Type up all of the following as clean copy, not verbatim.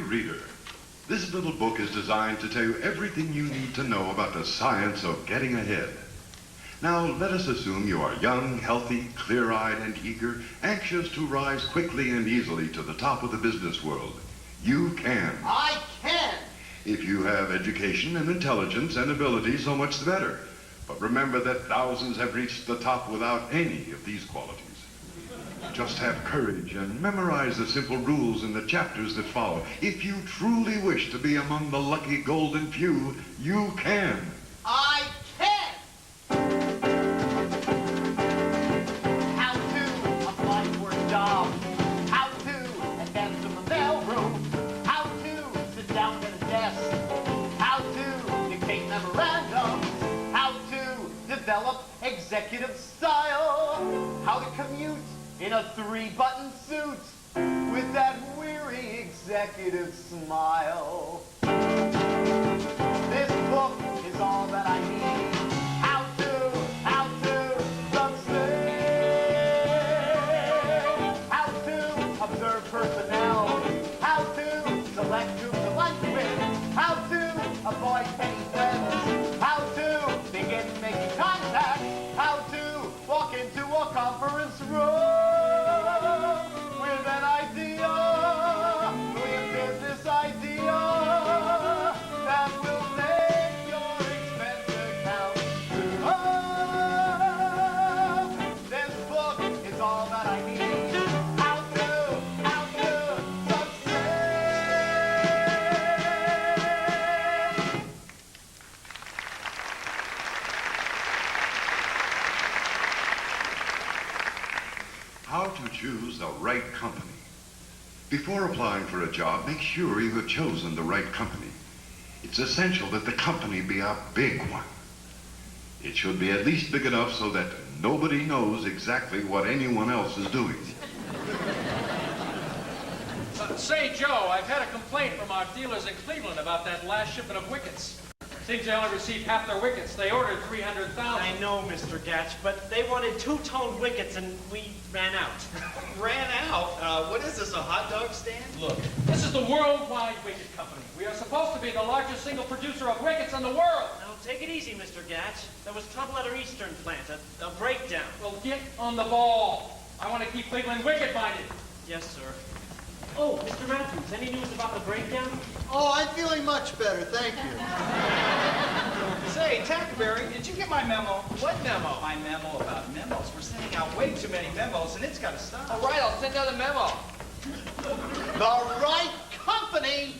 reader. This little book is designed to tell you everything you need to know about the science of getting ahead. Now, let us assume you are young, healthy, clear-eyed, and eager, anxious to rise quickly and easily to the top of the business world. You can. I can! If you have education and intelligence and ability, so much the better. But remember that thousands have reached the top without any of these qualities. Just have courage and memorize the simple rules in the chapters that follow. If you truly wish to be among the lucky golden few, you can. I can! How to apply for a job. How to advance to the mailroom. How to sit down at a desk. How to dictate memorandums. How to develop executive style. How to commute in a 3-button suit with that weary executive smile. This book is all that I need. How to succeed. How to observe personnel. How to select who to lunch with. How to avoid petty threats. How to begin making contact. How to walk into a conference room. How to choose the right company. Before applying for a job, make sure you have chosen the right company. It's essential that the company be a big one. It should be at least big enough so that nobody knows exactly what anyone else is doing. Say, Joe, I've had a complaint from our dealers in Cleveland about that last shipment of wickets. Seems they only received half their wickets. They ordered 300,000. I know, Mr. Gatch, but they wanted 2-tone wickets and we ran out. Ran out? What is this, a hot dog stand? Look, this is the Worldwide Wicket Company. We are supposed to be the largest single producer of wickets in the world. Now, take it easy, Mr. Gatch. There was trouble at our eastern plant, a breakdown. Well, get on the ball. I want to keep Cleveland wicket-minded. Yes, sir. Oh, Mr. Matthews, any news about the breakdown? Oh, I'm feeling much better, thank you. Say, Tackleberry, did you get my memo? What memo? My memo about memos. We're sending out way too many memos, and it's got to stop. All right, I'll send out a memo. The right company!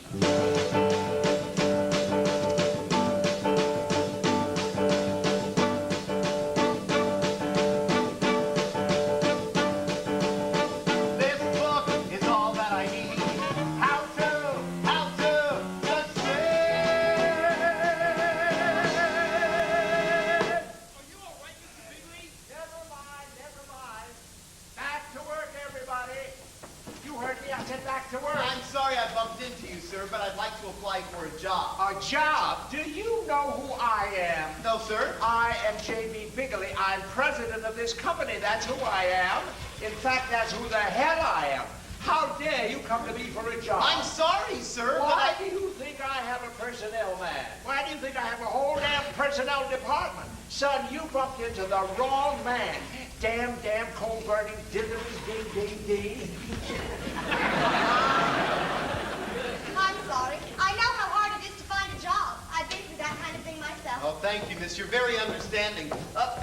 But I'd like to apply for a job. A job? Do you know who I am? No, sir. I am J.B. Bigley. I'm president of this company. That's who I am. In fact, that's who the hell I am. How dare you come to me for a job? I'm sorry, sir, Why do you think I have a personnel man? Why do you think I have a whole damn personnel department? Son, you bumped into the wrong man. Damn, coal-burning, dithery, ding. I'm sorry. I know how hard it is to find a job. I've been through that kind of thing myself. Oh, thank you, miss. You're very understanding.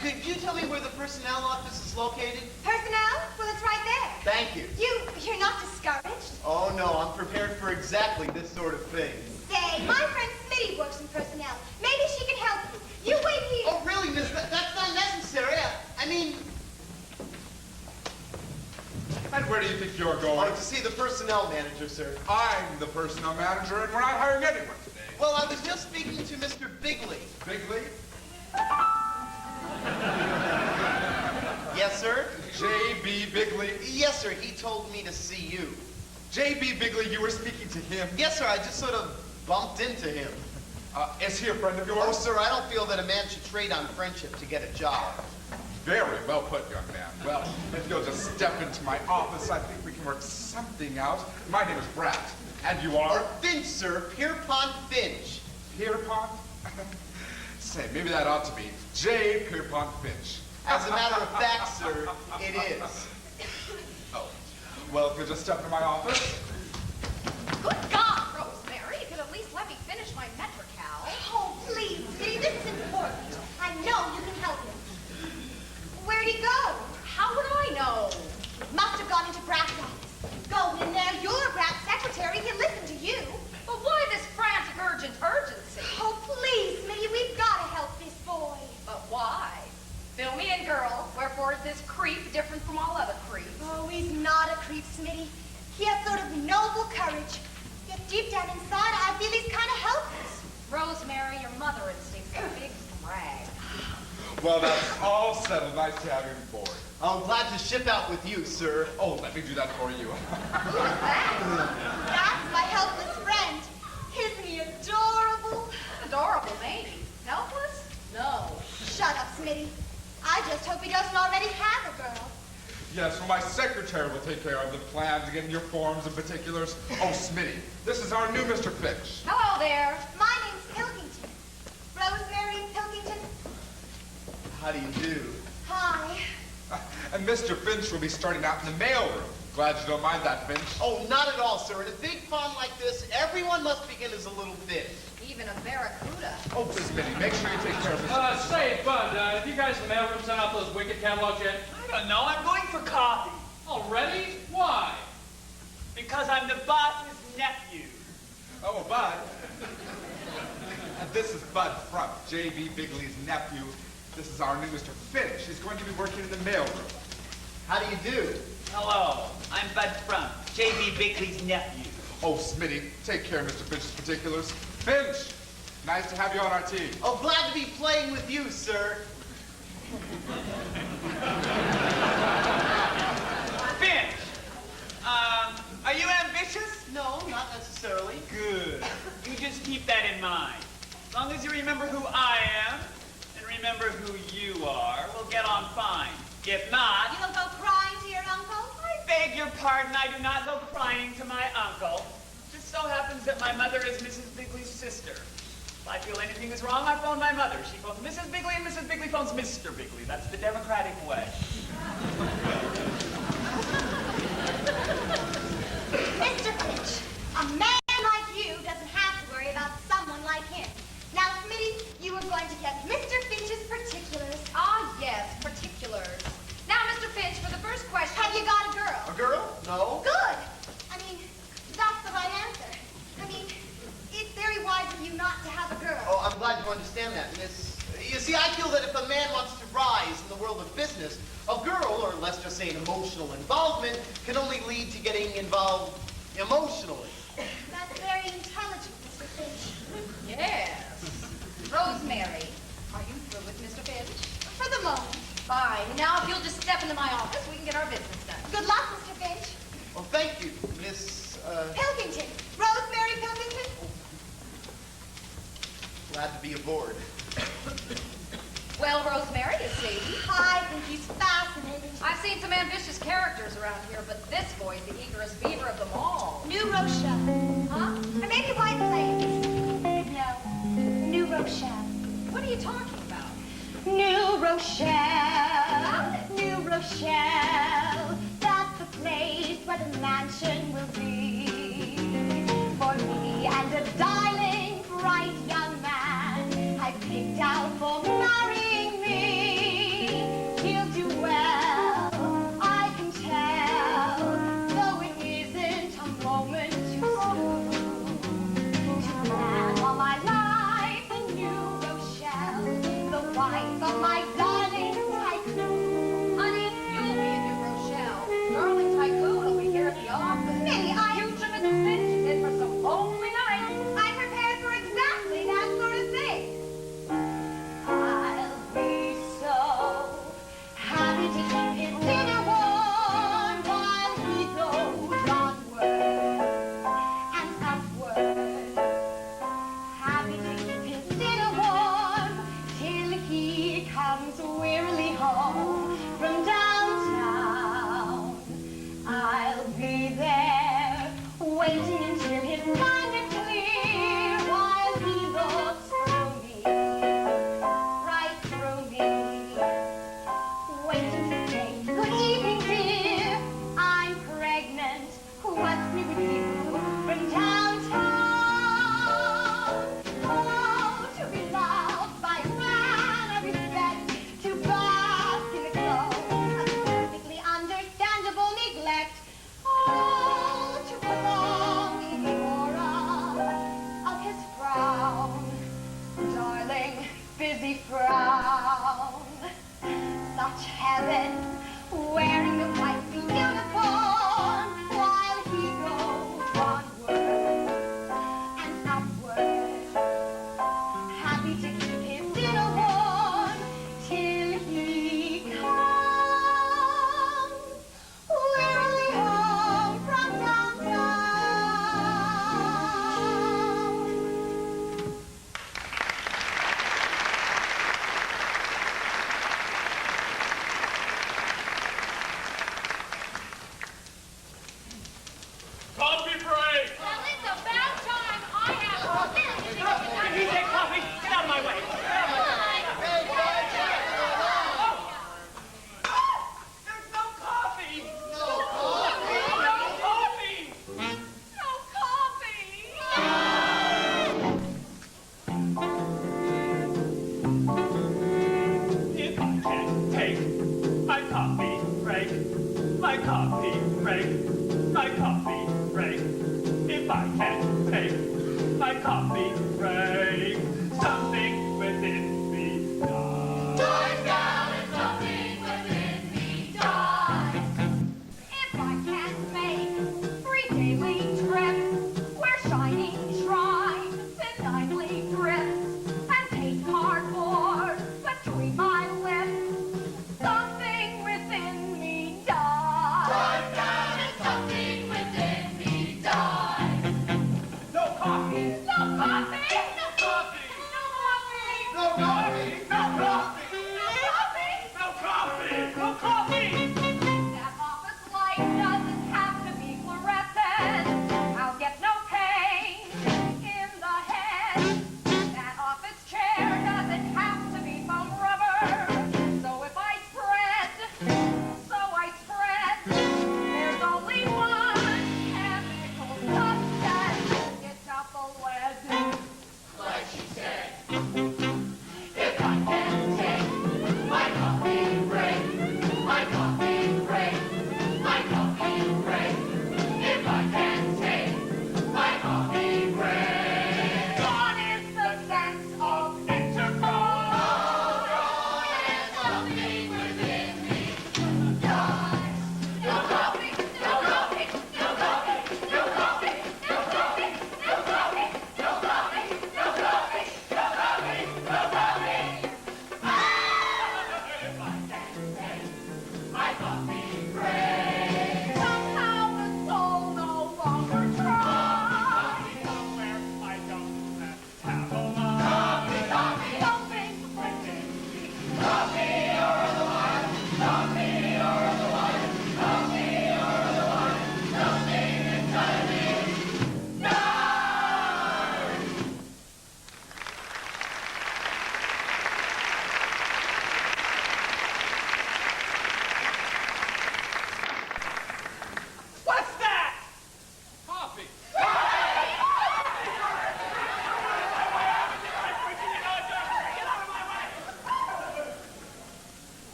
Could you tell me where the personnel office is located? Personnel? Well, it's right there. Thank you. You're not discouraged? Oh, no. I'm prepared for exactly this sort of thing. Say, my friend Smitty works in personnel. Maybe she can help you. You wait here. Oh, really, miss? That's not necessary. I mean... And where do you think you're going? Oh, to see the personnel manager, sir. I'm the personnel manager, and we're not hiring anyone today. Well, I was just speaking to Mr. Bigley. Bigley? Yes, sir? J.B. Bigley? Yes, sir. He told me to see you. J.B. Bigley, you were speaking to him? Yes, sir. I just sort of bumped into him. Is he a friend of yours? Oh, sir, I don't feel that a man should trade on friendship to get a job. Very well put, young man. Well, if you'll just step into my office, I think we can work something out. My name is Brat. And you are? Finch, sir. Pierpont Finch. Pierpont? Say, maybe that ought to be J. Pierpont Finch. As a matter of fact, sir, it is. Oh, well, if you'll just step into my office. Good God, Rosemary, you could at least let me finish my Metrical. Oh, please, Smitty, this is important. I know you can help him. Where'd he go? How would I know? Must have gone into Brack's office. Go in there, you're Brack's secretary, he'll listen to you. But why this frantic urgency? Oh, please, Smitty, we've got to help this boy. But why? Fill me in, girl. Wherefore is this creep different from all other creeps? Oh, he's not a creep, Smitty. He has sort of noble courage. Yet deep down inside, I feel he's kind of helpless. Rosemary, your mother instinct's a big brag. Well, that's all settled. Nice to have you aboard. I'm glad to ship out with you, sir. Oh, let me do that for you. Who's that? That's my helpless friend. Isn't he adorable? Adorable, maybe. Helpless? No. Shut up, Smitty. I just hope he doesn't already have a girl. Yes, well, my secretary will take care of the plans and getting your forms and particulars. Oh, Smitty, this is our new Mr. Finch. Hello there. My name's Pilkington. Rosemary Pilkington. How do you do? Hi. And Mr. Finch will be starting out in the mailroom. Glad you don't mind that, Finch. Oh, not at all, sir. In a big pond like this, everyone must begin as a little fish. Even a barracuda. Oh, Smitty, make sure you take care of Mr. Say, Bud, have you guys in the mailroom sent out those wicked catalogs yet? I don't know. I'm going for coffee. Already? Why? Because I'm the boss's nephew. Oh, Bud. And this is Bud Frump, J.B. Bigley's nephew. This is our new Mr. Finch. He's going to be working in the mailroom. How do you do? Hello. I'm Bud Frump, J.B. Bigley's nephew. Oh, Smitty, take care of Mr. Finch's particulars. Finch, nice to have you on our team. Oh, glad to be playing with you, sir. Finch, are you ambitious? No, not necessarily. Good. You just keep that in mind. As long as you remember who I am and remember who you are, we'll get on fine. If not, You'll go crying to your uncle? I beg your pardon, I do not go crying to my uncle. Just so happens that my mother is Mrs. Bigley's sister. If I feel anything is wrong, I phone my mother. She phones Mrs. Bigley, and Mrs. Bigley phones Mr. Bigley. That's the democratic way. Mr. Finch, a man like you doesn't have to worry about someone like him. Now, Smitty, you are going to get Mr. Finch's particulars. Ah, yes, particulars. Now, Mr. Finch, for the first question... Have you got a girl? A girl? No. Good. I mean, that's the right answer. I mean, it's very wise of you not to have a girl. Oh, I'm glad you understand that, Miss. You see, I feel that if a man wants to rise in the world of business, a girl, or let's just say an emotional involvement, can only lead to getting involved emotionally. That's very intelligent, Mr. Finch. Yes. Rosemary, are you through with Mr. Finch? For the moment. Fine. Now, if you'll just step into my office, we can get our business done. Good luck, Mr. Finch. Well, thank you, Miss, Pilkington. Rosemary Pilkington. Glad to be aboard. Well, Rosemary, is Sadie. I think he's fascinating. I've seen some ambitious characters around here, but this boy's the eagerest beaver of them all. New Rochelle. Huh? Or maybe White Plains. No. New Rochelle. What are you talking about? New Rochelle. New Rochelle. That's the place where the mansion will be. For me and a darling, bright young man I picked out for marrying me. He'll do well, I can tell, though it isn't a moment too soon to plan all my life in New Rochelle, the wife of my darling tycoon. Honey, you'll be in New Rochelle. Darling Tycoon will be here at the office. Maybe You should have been in for some homely nights. I'm prepared for exactly that sort of thing. I'll be so happy to keep his dinner warm while he goes onward and upward. Happy to keep his dinner warm till he comes wearily home from downtown. I'll be there waiting until his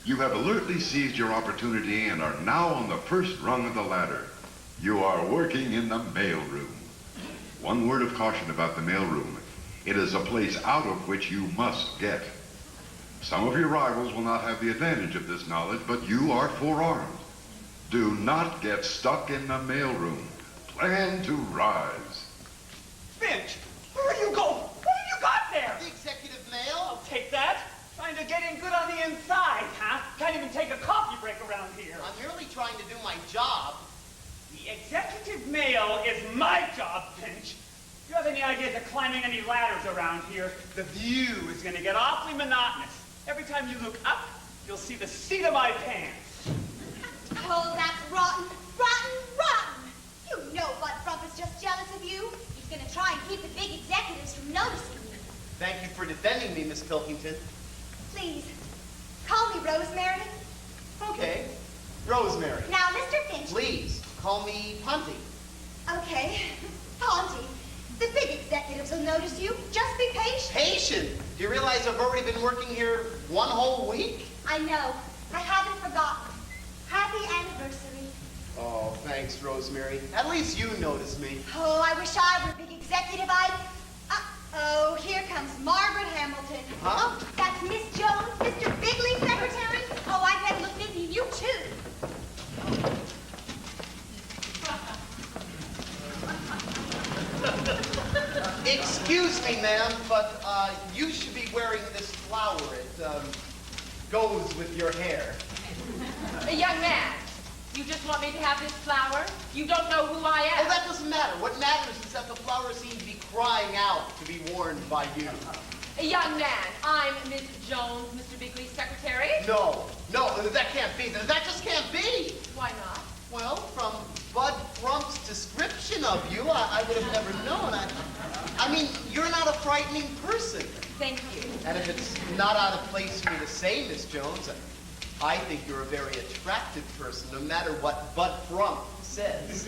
You have alertly seized your opportunity and are now on the first rung of the ladder. You are working in the mailroom. One word of caution about the mailroom. It is a place out of which you must get. Some of your rivals will not have the advantage of this knowledge, but you are forearmed. Do not get stuck in the mailroom. Plan to rise. Finch, where do you go? What have you got there? The executive mail? I'll take that. Trying to get in good on the inside, huh? Can't even take a coffee break around here. I'm merely trying to do my job. The executive mail is my job, Finch. If you have any ideas of climbing any ladders around here, the view is going to get awfully monotonous. Every time you look up, you'll see the seat of my pants. Oh, that's rotten, rotten, rotten. You know Bud Frump is just jealous of you. He's going to try and keep the big executives from noticing you. Thank you for defending me, Miss Pilkington. Please, call me Rosemary. Okay, Rosemary. Now, Mr. Finch. Please, call me Ponty. Okay, Ponty. The big executives will notice you. Just be patient. Patient? Do you realize I've already been working here one whole week? I know. I haven't forgotten. Happy anniversary. Oh, thanks, Rosemary. At least you noticed me. Oh, I wish I were a big executive. Oh, here comes Margaret Hamilton. Huh? Oh, that's Miss Jones, Mr. Bigley's secretary. Oh, I've had a look into you, too. Excuse me, ma'am, but you should be wearing this flower. It goes with your hair. Young man, you just want me to have this flower? You don't know who I am. Oh, that doesn't matter. What matters is that the flower seems to be crying out to be worn by you. Young man, I'm Miss Jones, Mr. Bigley's secretary. No, that can't be. That just can't be. Why not? Well, from Bud Frump's description of you, I would have never known. I mean, you're not a frightening person. Thank you. And if it's not out of place for me to say, Miss Jones, I think you're a very attractive person, no matter what Bud Frump says.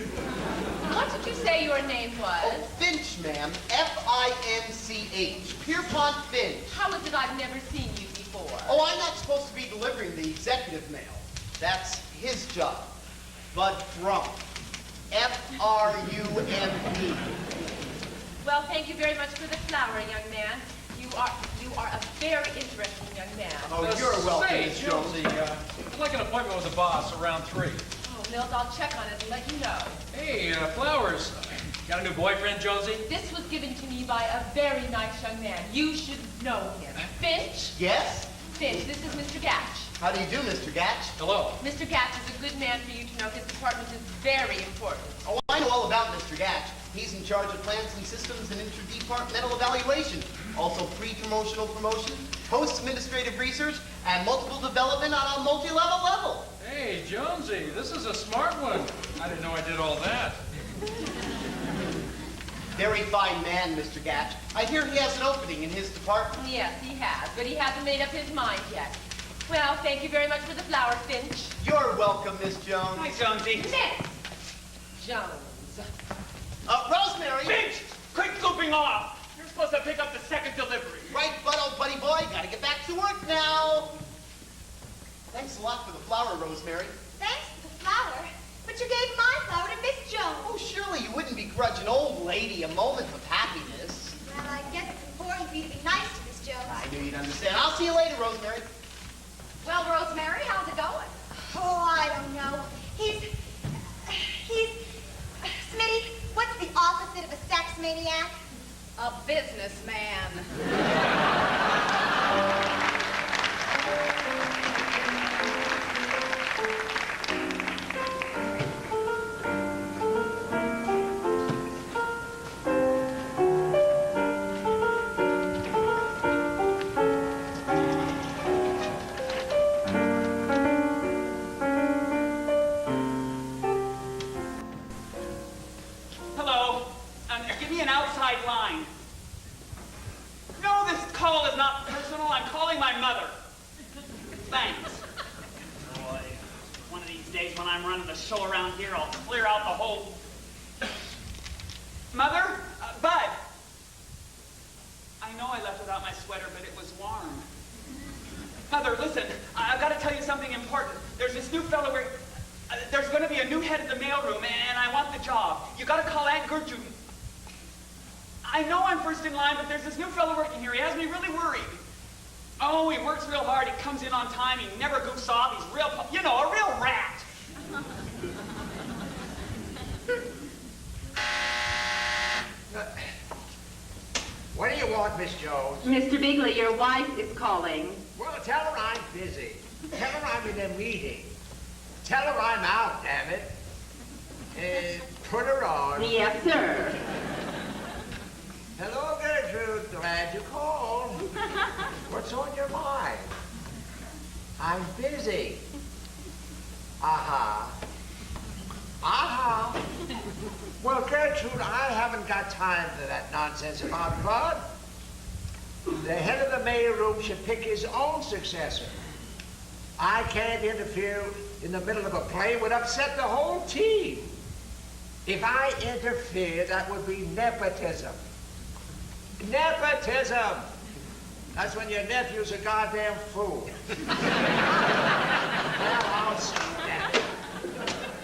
What did you say your name was? Oh, Finch, ma'am. F-I-N-C-H. Pierpont Finch. How is it I've never seen you before? Oh, I'm not supposed to be delivering the executive mail. That's his job. Bud Frump. F-R-U-M-P. Well, thank you very much for the flower, young man. You are a very interesting young man. Oh, you're welcome, Say, Miss Jones. Jonesy, I'd like an appointment with the boss around 3. Oh, Milt, I'll check on it and let you know. Hey, flowers. Got a new boyfriend, Jonesy? This was given to me by a very nice young man. You should know him. Finch? Yes? Finch, this is Mr. Gatch. How do you do, Mr. Gatch? Hello. Mr. Gatch is a good man for you to know. His department is very important. Oh, I know all about Mr. Gatch. He's in charge of plans and systems and interdepartmental evaluation. Also pre-promotional promotion, post-administrative research, and multiple development on a multi-level level. Hey, Jonesy, this is a smart one. I didn't know I did all that. Very fine man, Mr. Gatch. I hear he has an opening in his department. Yes, he has, but he hasn't made up his mind yet. Well, thank you very much for the flower, Finch. You're welcome, Miss Jones. Hi, Jonesy. Miss Jones. Rosemary! Finch, quit goofing off. You're supposed to pick up the second delivery. Right, Bud, old buddy boy. Gotta get back to work now. Thanks a lot for the flower, Rosemary. Thanks for the flower. But you gave my flower to Miss Jones. Oh, surely you wouldn't begrudge an old lady a moment of happiness. Well, I guess it's important for you to be nice to Miss Jones. I knew you'd understand. I'll see you later, Rosemary. Well, Rosemary, how's it going? Oh, I don't know. He's, Smitty, what's the opposite of a sex maniac? A businessman. Hello. Give me an outside line. No, this call is not personal. I'm calling my mother. Thanks. Boy, one of these days when I'm running the show around here, I'll clear out the whole... Mother? Bud. I know I left without my sweater, but it was warm. Mother, listen. I've got to tell you something important. There's this new fellow where... there's going to be a new head at the mailroom, and I want the job. You got to call Aunt Gertrude. I know I'm first in line, but there's this new fellow working here. He has me really worried. Oh, he works real hard. He comes in on time. He never goofs off. He's real, a real rat. What do you want, Miss Jones? Mr. Bigley, your wife is calling. Well, tell her I'm busy. Tell her I'm in a meeting. Tell her I'm out, damn it. Put her on. Yes, sir. Hello, Gertrude. Glad you called. What's on your mind? I'm busy. Aha. Aha. Well, Gertrude, I haven't got time for that nonsense about Bud. The head of the mailroom should pick his own successor. I can't interfere in the middle of a play. It would upset the whole team. If I interfere, that would be nepotism. Nepotism! That's when your nephew's a goddamn fool. Well, I'll see that.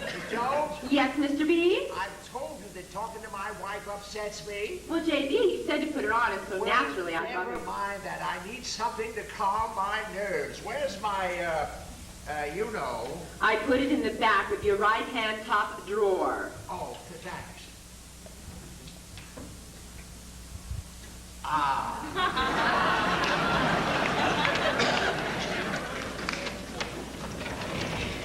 Miss Jones? Yes, Mr. B? I've told you that talking to my wife upsets me. Well, J.B. said to put her on, and so naturally I thought... Never mind that. I need something to calm my nerves. Where's my, you know? I put it in the back of your right-hand top drawer. Oh, thanks. Ah.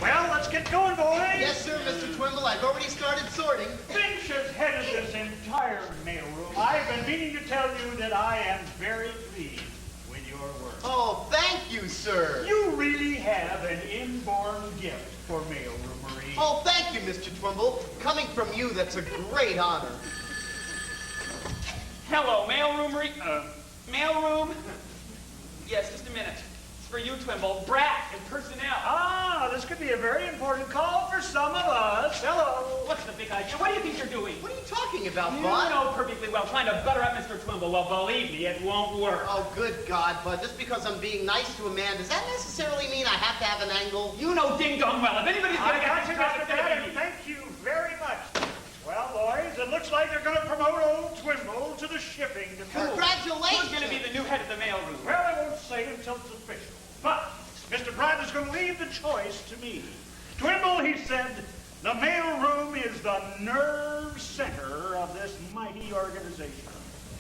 Well, let's get going, boys. Yes, sir, Mr. Twimble. I've already started sorting. Finch has headed this entire mailroom. I've been meaning to tell you that I am very pleased with your work. Oh, thank you, sir. You really have an inborn gift for mailroomery. Oh, thank you, Mr. Twimble. Coming from you, that's a great honor. Hello, mailroomery. Mailroom. Yes, just a minute. It's for you, Twimble. Brat and personnel. Ah, this could be a very important call for some of us. Hello. What's the big idea? What do you think you're doing? What are you talking about, You Bud? know perfectly well, trying to butter up Mr. Twimble. Well, believe me, it won't work. Oh, good God, Bud. Just because I'm being nice to a man, does that necessarily mean I have to have an angle? You know ding-dong well. If anybody's I gonna got get you, this Mr. job, Bennett, it's and gonna be me. thank you very much. Well, boys, it looks like they're going to promote old Twimble to the shipping department. Congratulations! Who's gonna be the new head of the mailroom? Well, I won't say until it's official. But Mr. Bradley's going to leave the choice to me. Twimble, he said, the mailroom is the nerve center of this mighty organization.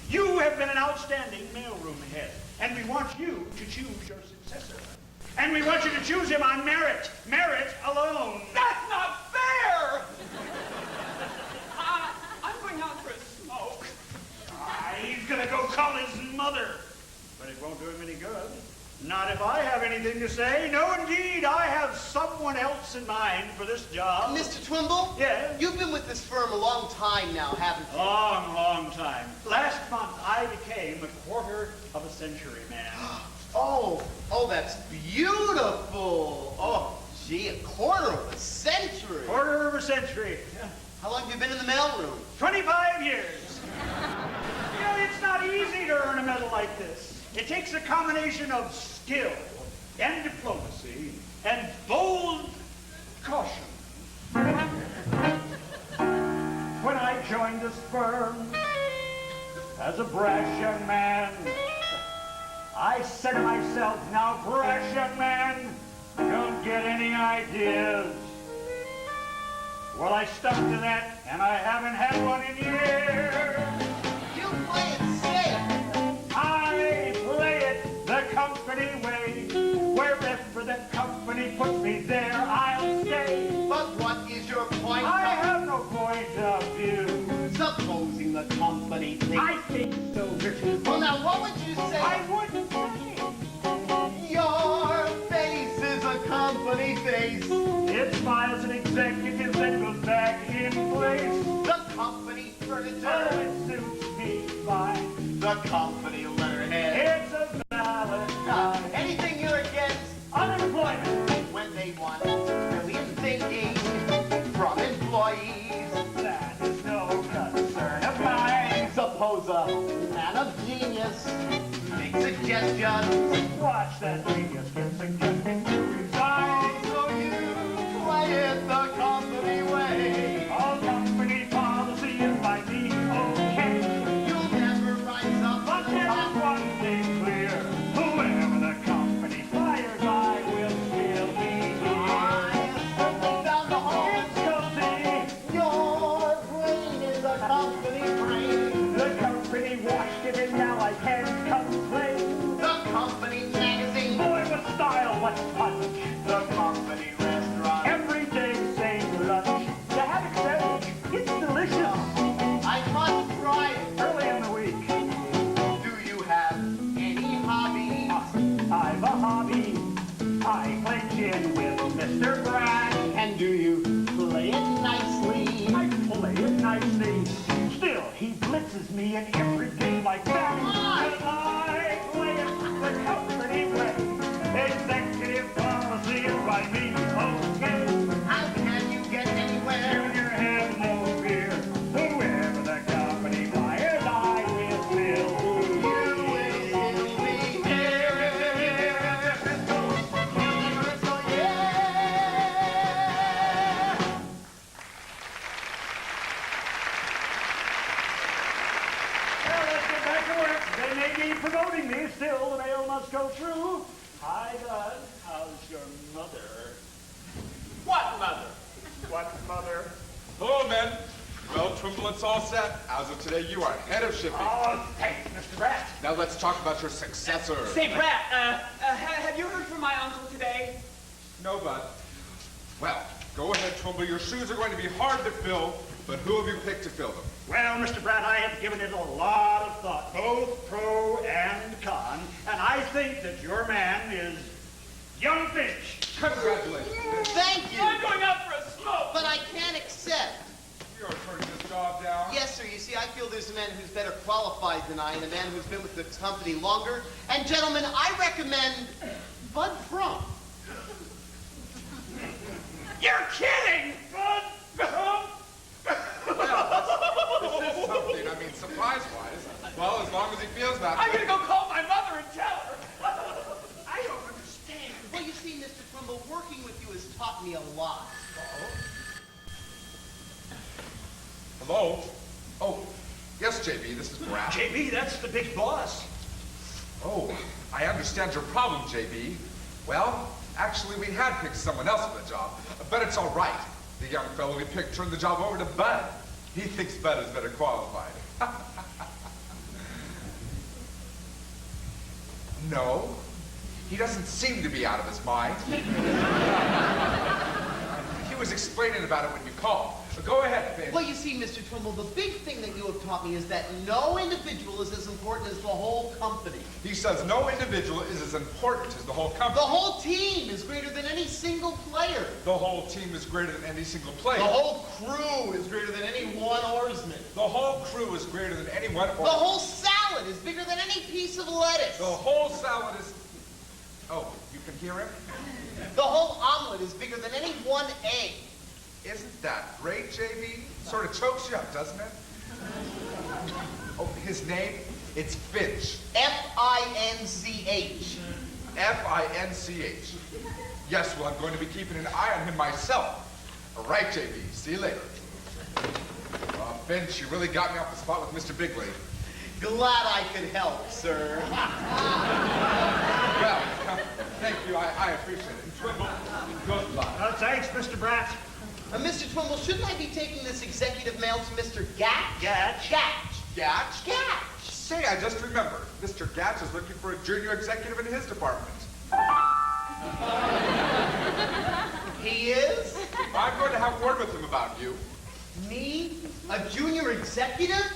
You have been an outstanding mailroom head, and we want you to choose your successor. And we want you to choose him on merit. Merit alone. That's not fair! I'm going out for a smoke. He's going to go call his mother. But it won't do him any good. Not if I have anything to say. No, indeed, I have someone else in mind for this job. Mr. Twimble? Yes? You've been with this firm a long time now, haven't you? Long, long time. Last month, I became a quarter of a century man. Oh, that's beautiful. Oh, gee, a quarter of a century. Quarter of a century. How long have you been in the mailroom? 25 years. You know, it's not easy to earn a medal like this. It takes a combination of skill and diplomacy and bold caution. When I joined this firm as a brash young man, I said to myself, now brash young man, don't get any ideas. Well, I stuck to that, and I haven't had one in years. You play it safe. I play it the company way. Wherever the company puts me, there I'll stay. But what is your point I of have no point of view. Supposing the company thinks... I think so, Richard. Well, now, what would you say? I wouldn't say. Your face is a company face. It smiles an executive that goes back in place. The company furniture. Oh, it suits me fine. The company letterhead. It's a valid Anything you're against unemployment. when they want brilliant thinking from employees. That is no concern of mine. Suppose a man of genius makes suggestions. Watch that genius get suggested. what's punch? The company restaurant. Every day, same lunch. You have it sandwich. It's delicious. I must try it. Early in the week. Do you have any hobbies? I've a hobby. I play gin with Mr. Brad. And do you play it nicely? I play it nicely. Still, he blitzes me in every game like that. And I play it the company way. Executive policy is by me, okay? How can you get anywhere? Junior, have no fear. Whoever the company fires, I will still be. You will still be here. Well, let's get back to work. They may be promoting me. Still, the mail must go through. Hi, Bud. How's your mother? What mother? What mother? Hello, men. Well, Trimble, it's all set. As of today, you are head of shipping. Oh, thanks, Mr. Bratt. Now let's talk about your successor. Say, Brat, have you heard from my uncle today? No, Bud. Well, go ahead, Trimble. Your shoes are going to be hard to fill, but who have you picked to fill them? Well, Mr. Bratt, I have given it a lot of thought, both pro and con, and I think that your man is young Finch. Congratulations. Thank you. I'm going out for a smoke. But I can't accept. We are turning this job down. Yes, sir. You see, I feel there's a man who's better qualified than I and a man who's been with the company longer. And, gentlemen, I recommend Bud Frump. You're kidding! This is something. I mean, surprise-wise. Well, as long as he feels that I'm way. gonna go call my mother and tell her. I don't understand. Well, you see, Mr. Trimble, working with you has taught me a lot. Hello? Oh, yes, JB, this is Brad. JB, that's the big boss. Oh, I understand your problem, JB. Well, actually, we had picked someone else for the job, but it's all right. The young fellow we picked turned the job over to Bud. He thinks Bud is better qualified. No, he doesn't seem to be out of his mind. He was explaining about it when you called. Go ahead, Finch. Well, you see, Mr. Trimble, the big thing that you have taught me is that no individual is as important as the whole company. He says no individual is as important as the whole company. The whole team is greater than any single player. The whole team is greater than any single player. The whole crew is greater than any one oarsman. The whole crew is greater than any one The whole salad is bigger than any piece of lettuce. The whole salad is... Oh, you can hear him? The whole omelet is bigger than any one egg. Isn't that great, JB? Sort of chokes you up, doesn't it? Oh, his name? It's Finch. F-I-N-C-H. F-I-N-C-H. Yes, well, I'm going to be keeping an eye on him myself. All right, JB. See you later. Finch, you really got me off the spot with Mr. Bigley. Glad I could help, sir. Well, thank you. I appreciate it. And Trimble, good luck. Thanks, Mr. Bratt. Mr. Trimble, shouldn't I be taking this executive mail to Mr. Gatch? Gatch. Gatch. Gatch? Gatch. Say, I just remembered. Mr. Gatch is looking for a junior executive in his department. He is? I'm going to have a word with him about you. Me? A junior executive?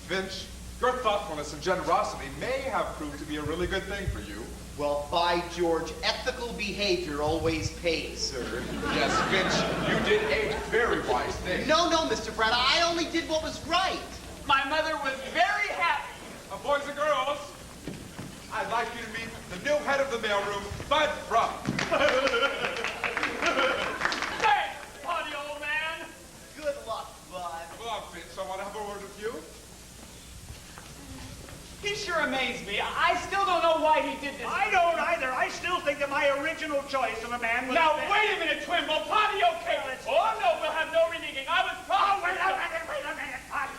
Finch, your thoughtfulness and generosity may have proved to be a really good thing for you. Well, by George, ethical behavior always pays, sir. Yes, Finch, you did a very wise thing. No, Mr. Pratt, I only did what was right. My mother was very happy. Boys and girls, I'd like you to meet the new head of the mailroom, Bud Frump. Thanks, potty old man. Good luck, Bud. Come on, Finch, I want to have a word with you. He sure amazed me. I still don't know why he did this. I don't either. I still think that my original choice of a man was... Now, wait a minute, Twimble. Potty, okay. Oh, no, we'll have no reneging. I was promised. Wait a minute, Potty.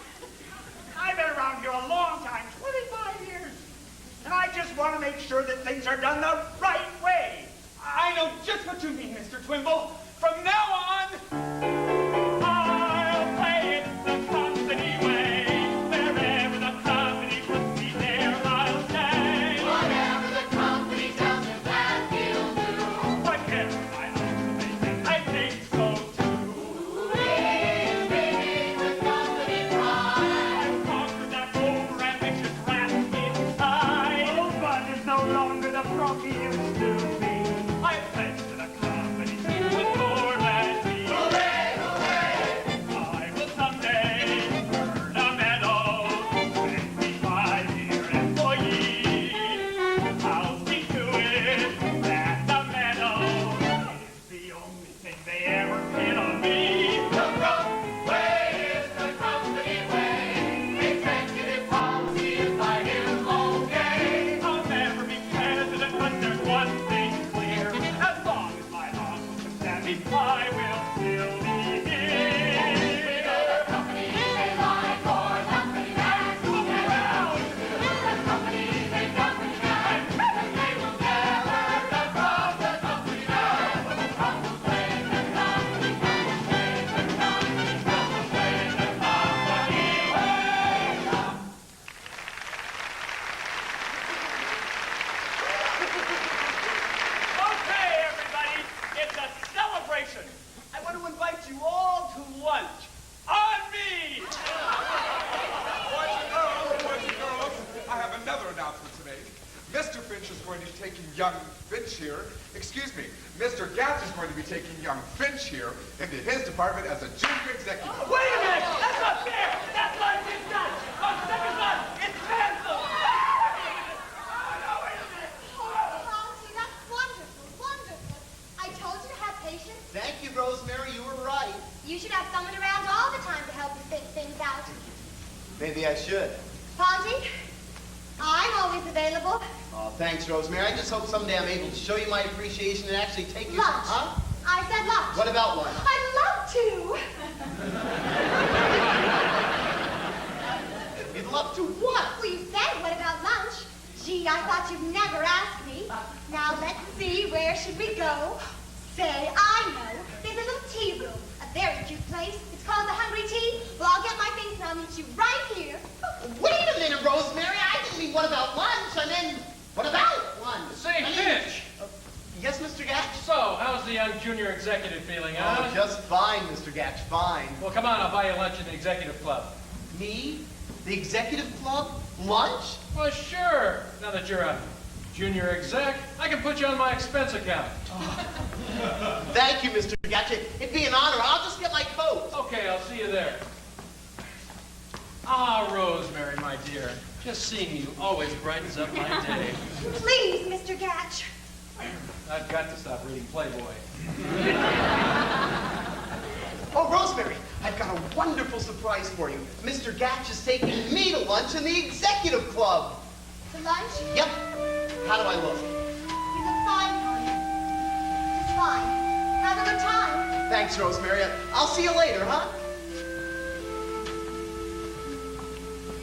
I've been around here a long time, 25 years. And I just want to make sure that things are done the right way. I know just what you mean, Mr. Twimble. From now on, I'll play it the company way. Wherever the company puts me there, I'll stay. Whatever the company tells me that he'll do. celebration. I want to invite you all to lunch. On me! Boys and girls, I have another announcement to make. Mr. Finch is going to be taking young Finch here. Excuse me, Mr. Gatch is going to be taking young Finch here into his department as a junior executive. Oh, wait a minute! That's not fair! That lunch is done! On second thought, it's canceled! Oh, no, wait a minute! Fonzie, that's wonderful, wonderful. I told you to have patience. Thank you, Rosemary. You were right. You should have someone around all the time to help you think things out. Maybe I should. Fonzie, I'm always available. Oh, thanks, Rosemary. I just hope someday I'm able to show you my appreciation and actually take you... Lunch. Huh? I said lunch. What about lunch? I'd love to. You'd love to what? Well, you said, what about lunch? Gee, I thought you'd never ask me. Now, let's see, where should we go? Say, I know. There's a little tea room. A very cute place. It's called the Hungry Tea. Well, I'll get my things and I'll meet you right here. Wait a minute, Rosemary. I didn't mean what about lunch. I meant, what about lunch? Say, Finch! Yes, Mr. Gatch? So, how's the young junior executive feeling, huh? Oh, just fine, Mr. Gatch, fine. Well, come on, I'll buy you lunch in the executive club. Me? The executive club? Lunch? Well, sure. Now that you're a junior exec, I can put you on my expense account. Thank you, Mr. Gatch. It'd be an honor. I'll just get my coat. Okay, I'll see you there. Ah, Rosemary, my dear. Just seeing you always brightens up my day. Please, Mr. Gatch. I've got to stop reading Playboy. Oh, Rosemary, I've got a wonderful surprise for you. Mr. Gatch is taking me to lunch in the executive club. To lunch? Yep. How do I look? You look fine, Fonzie. Just fine. Have a good time. Thanks, Rosemary. I'll see you later, huh?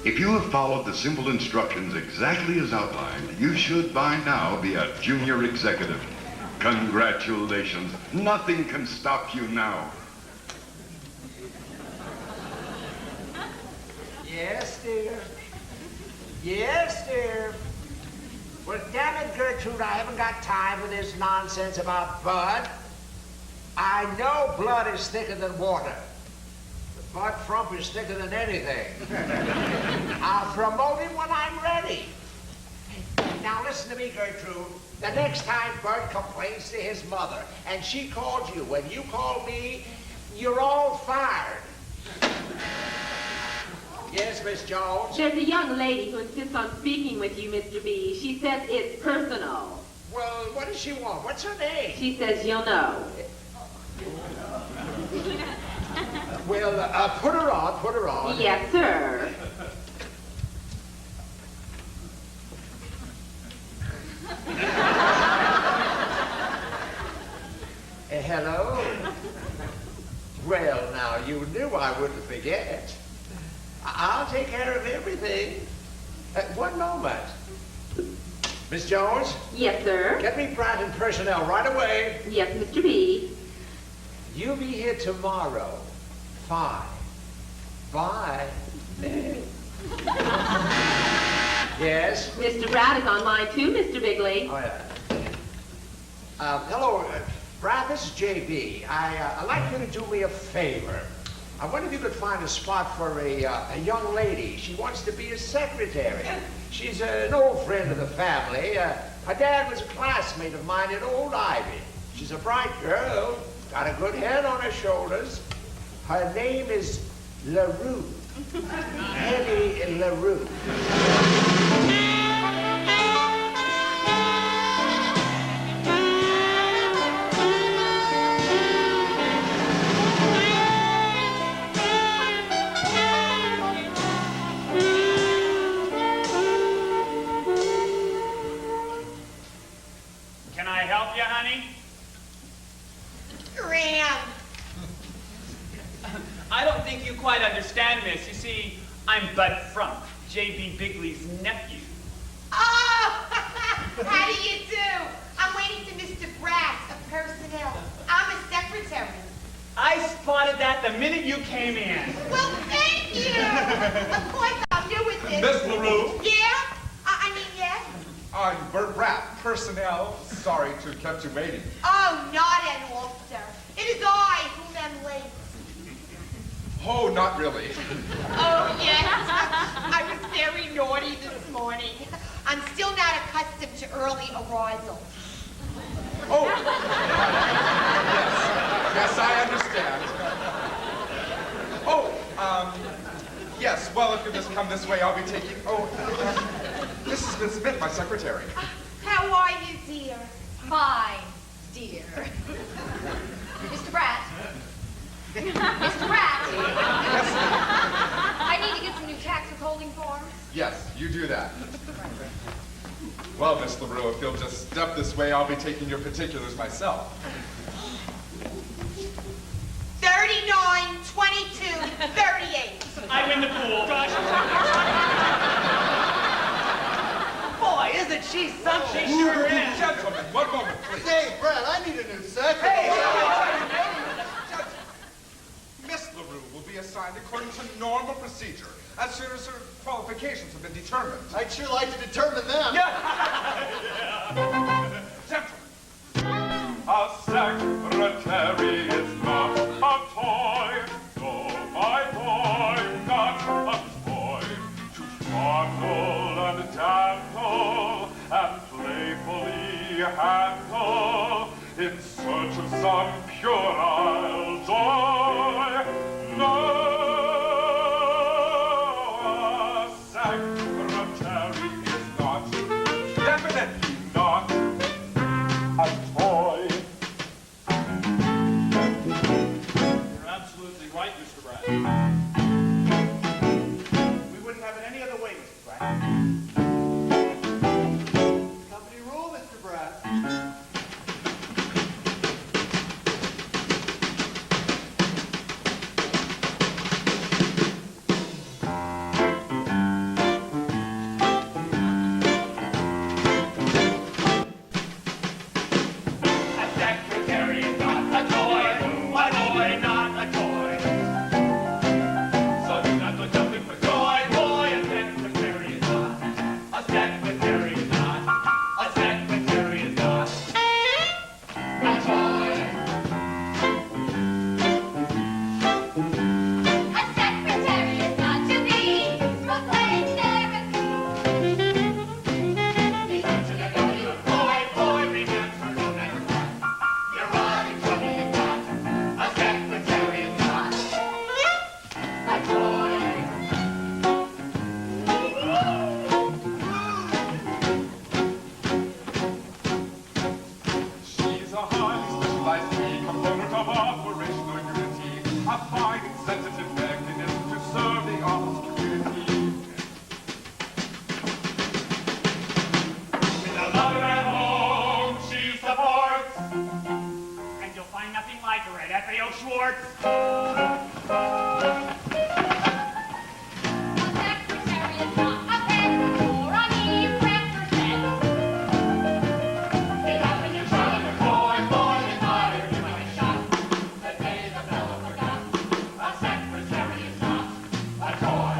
If you have followed the simple instructions exactly as outlined, you should by now be a junior executive. Congratulations. Nothing can stop you now. Yes, dear. Yes, dear. Well, damn it, Gertrude, I haven't got time for this nonsense about Bud. I know blood is thicker than water. But Bud Frump is thicker than anything. I'll promote him when I'm ready. Now listen to me, Gertrude. The next time Bud complains to his mother and she calls you when you call me, you're all fired. Yes, Miss Jones? There's a young lady who insists on speaking with you, Mr. B. She says it's personal. Well, what does she want? What's her name? She says you'll know. Well, put her on, put her on. Yes, sir. Hello? Well, now, you knew I wouldn't forget. I'll take care of everything. One moment. Miss Jones? Yes, sir. Get me Pratt and personnel right away. Yes, Mr. B. You'll be here tomorrow. Fine. Bye. Yes? Mr. Brad is on line too, Mr. Bigley. Oh, yeah. Hello, Brad, this is J.B. I'd like you to do me a favor. I wonder if you could find a spot for a young lady. She wants to be a secretary. She's an old friend of the family. Her dad was a classmate of mine at Old Ivy. She's a bright girl, got a good head on her shoulders. Her name is LaRue. Henny LaRue. Can I help you, honey? Graham. I don't think you quite understand, miss. You see, I'm Bud Frump, J.B. Bigley's nephew. Oh, how do you do? I'm waiting for Mr. Brass of personnel. I'm a secretary. I spotted that the minute you came in. Well, thank you. Of course, I'm new with this. Miss LaRue? Yeah? I mean, yes? I'm Bert Bratt, personnel. Sorry to have kept you waiting. Oh, not at all, sir. It is I whom am late. Oh, not really. Oh, yes. I was very naughty this morning. I'm still not accustomed to early arrival. Oh. Yes, I understand. Oh, yes, well, if you'll just come this way, I'll be taking... Oh, this is Miss Smith, my secretary. How are you, dear? Fine, dear. Mr. Bratt. Mr. Bratt. Yes, I need to get some new tax withholding forms. yes, you do that. Well, Miss LaRue, if you'll just step this way, I'll be taking your particulars myself. 39, 22, 38. I win the pool. Boy, isn't she some? She sure is. Gentlemen, one moment, please. Hey, Brad, I need a new set. Miss LaRue will be assigned according to normal procedure as soon as her qualifications have been determined. I'd sure like to determine them. Gentlemen, A secretary is not a toy. No, my boy, not a toy. To fondle and dandle and playfully handle in search of some puerile joy. No, a secretary is not, definitely not, a toy. You're absolutely right, Mr. Brad. We wouldn't have it any other way, Mr. Brad. Company rule, Mr. Brad. A secretary is not a toy, not a toy. So do not go jumping for joy, boy. A secretary is not. A secretary is not. A secretary is not. A toy. A secretary is not to be for playing therapy. Boy, boy, remember no matter what. You're running trouble you've got. A secretary is not. A toy. She's a highly specialized key component of operational unity, a fine and sensitive mechanism to serve the office community. With a lover at home, she supports. And you'll find nothing like her at FAO Schwartz. A secretary is not a pet or a neat represent. Get up in your child, boy, boy, and fire you like a shot. The day the fella forgot. A secretary is not a toy.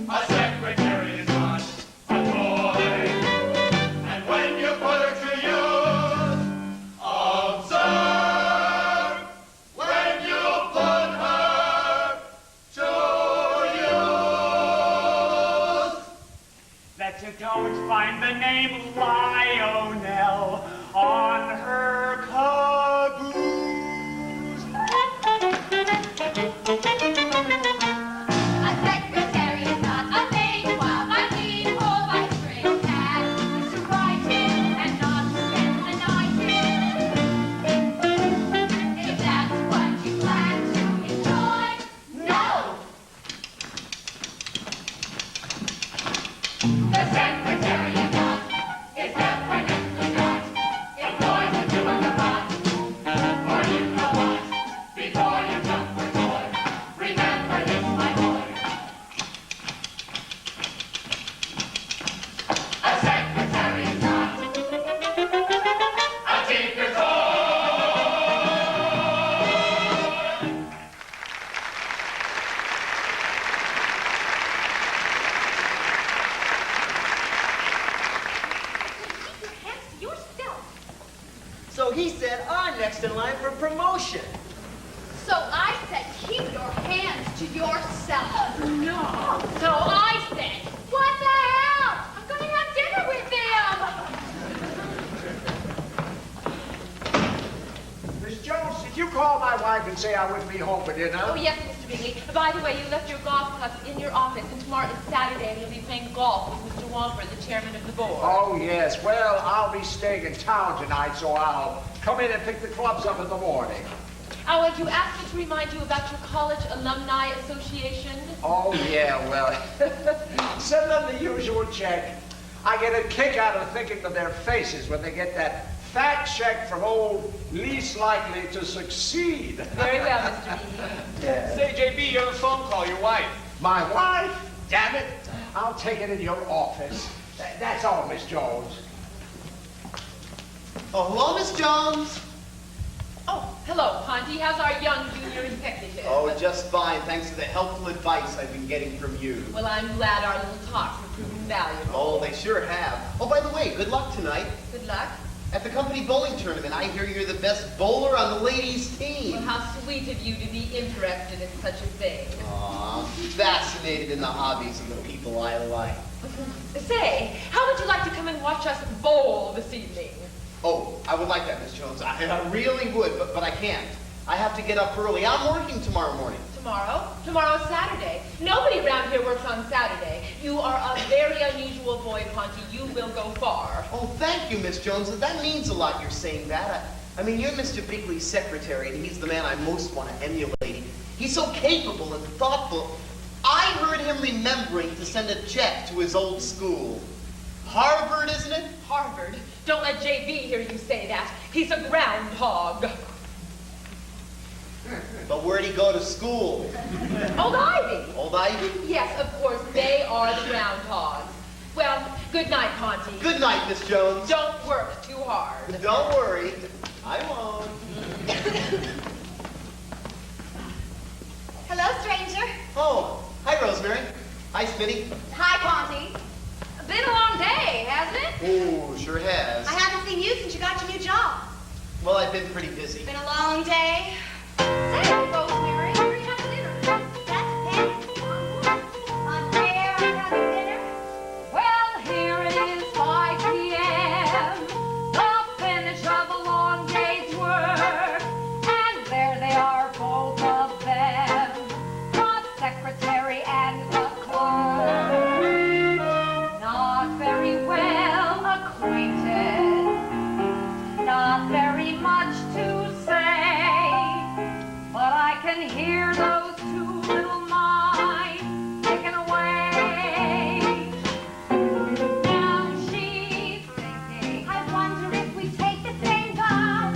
A secretary is not a toy. And when you put her to use, observe when you put her to use. That you don't find the name Lionel on her caboose. A secretary is not a maid while I lead for my string cat. To write in and not spend the night in. If that's what you plan to enjoy, no! The secretary is not said I'm next in line for promotion. So I said, keep your hands to yourself. No. So I said, what the hell? I'm going to have dinner with them. Miss Jones, did you call my wife and say I wouldn't be home for dinner? Oh, yes, Mr. Bigley. By the way, you left your golf clubs in your office, and tomorrow is Saturday, and you'll be playing golf with Mr. Walford, the chairman of the board. Oh, yes. Well, I'll be staying in town tonight, so I'll come in and pick the clubs up in the morning. Oh, and you asked me to remind you about your college alumni association? Oh, yeah, well, send them the usual check. I get a kick out of thinking of their faces when they get that fat check from old least likely to succeed. Very well, Mr. B. Yeah. Say, JB, you have a phone call. Your wife. My wife? Damn it. I'll take it in your office. That's all, Miss Jones. Oh, hello, Miss Jones. Oh, hello, Ponty. How's our young junior executive? Oh, just fine, thanks to the helpful advice I've been getting from you. Well, I'm glad our little talks have proven valuable. Oh, they sure have. Oh, by the way, good luck tonight. Good luck. At the company bowling tournament, I hear you're the best bowler on the ladies' team. Well, how sweet of you to be interested in such a thing. Aw, fascinated in the hobbies of the people I like. Say, how would you like to come and watch us bowl this evening? Oh, I would like that, Miss Jones. I really would, but I can't. I have to get up early. I'm working tomorrow morning. Tomorrow? Tomorrow's Saturday. Nobody around here works on Saturday. You are a very unusual boy, Ponty. You will go far. Oh, thank you, Miss Jones. That means a lot, you're saying that. I mean, you're Mr. Bigley's secretary, and he's the man I most want to emulate. He's so capable and thoughtful. I heard him remembering to send a check to his old school. Harvard, isn't it? Harvard? Don't let JB hear you say that. He's a groundhog. But where'd he go to school? Old Ivy. Old Ivy? Yes, of course, they are the groundhogs. Well, good night, Ponty. Good night, Miss Jones. Don't work too hard. Don't worry. I won't. Hello, stranger. Oh, hi, Rosemary. Hi, Smitty. Hi, Ponty. Been a long day, hasn't it? Oh, sure has. I haven't seen you since you got your new job. Well, I've been pretty busy. Been a long day. Say, Rosemary, where are you having dinner? That's Penny. On where are you having dinner? Well, here it is, 5 p.m. The finish of a long day's work. And there they are, both of them. The secretary and the clerk. Not very well acquainted. Not very much to say. But I can hear those two little minds ticking away. Now she's thinking, I wonder if we take the same vow.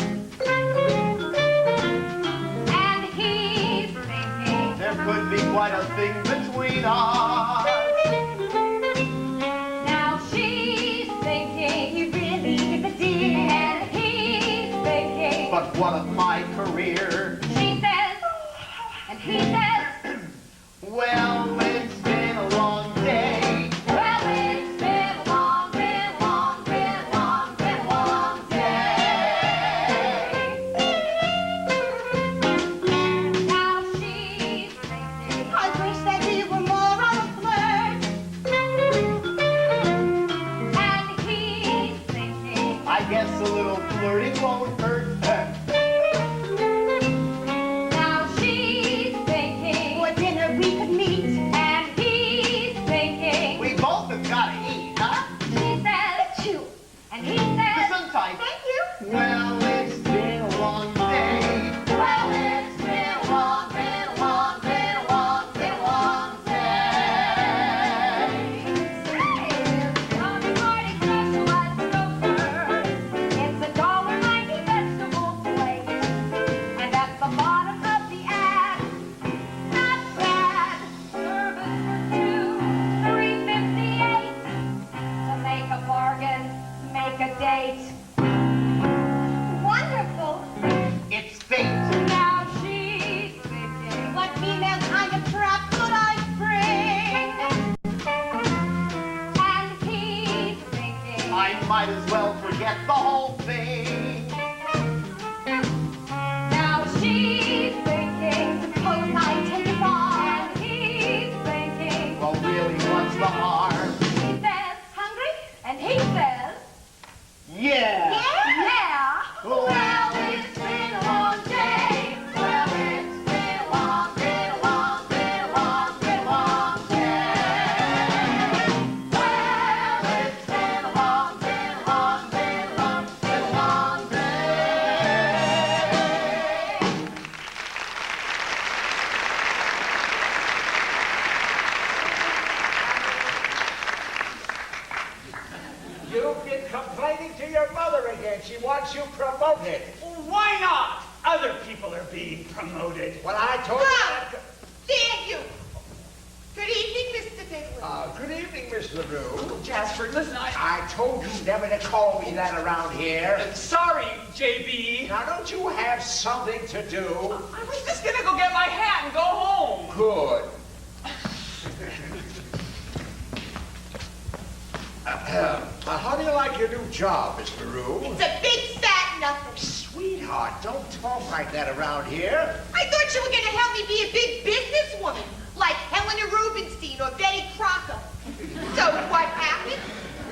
and he's thinking, There could be quite a thing between us. now she's thinking, He really is a dear. and he's thinking. But what of my career? She says, and he says, Well, it's been a long day. well, it's been a long, been long, been long, been a long day. Now she's thinking, I wish that he were more on the flirt. and he's thinking, I guess a little flirting won't hurt. now she's thinking, For dinner we could meet. Why not? Other people are being promoted. Well, I told you that. Thank you. Good evening, Mr. Bigwood. Good evening, Miss LaRue. Jasper, listen, I told you never to call me that around here. Sorry, JB. Now, don't you have something to do? I was just gonna go get my hat and go home. Good. How do you like your new job, Miss LaRue? It's a big fat nothing. Sweetheart, don't talk like that around here. I thought you were going to help me be a big businesswoman, like Helena Rubinstein or Betty Crocker. So what happened?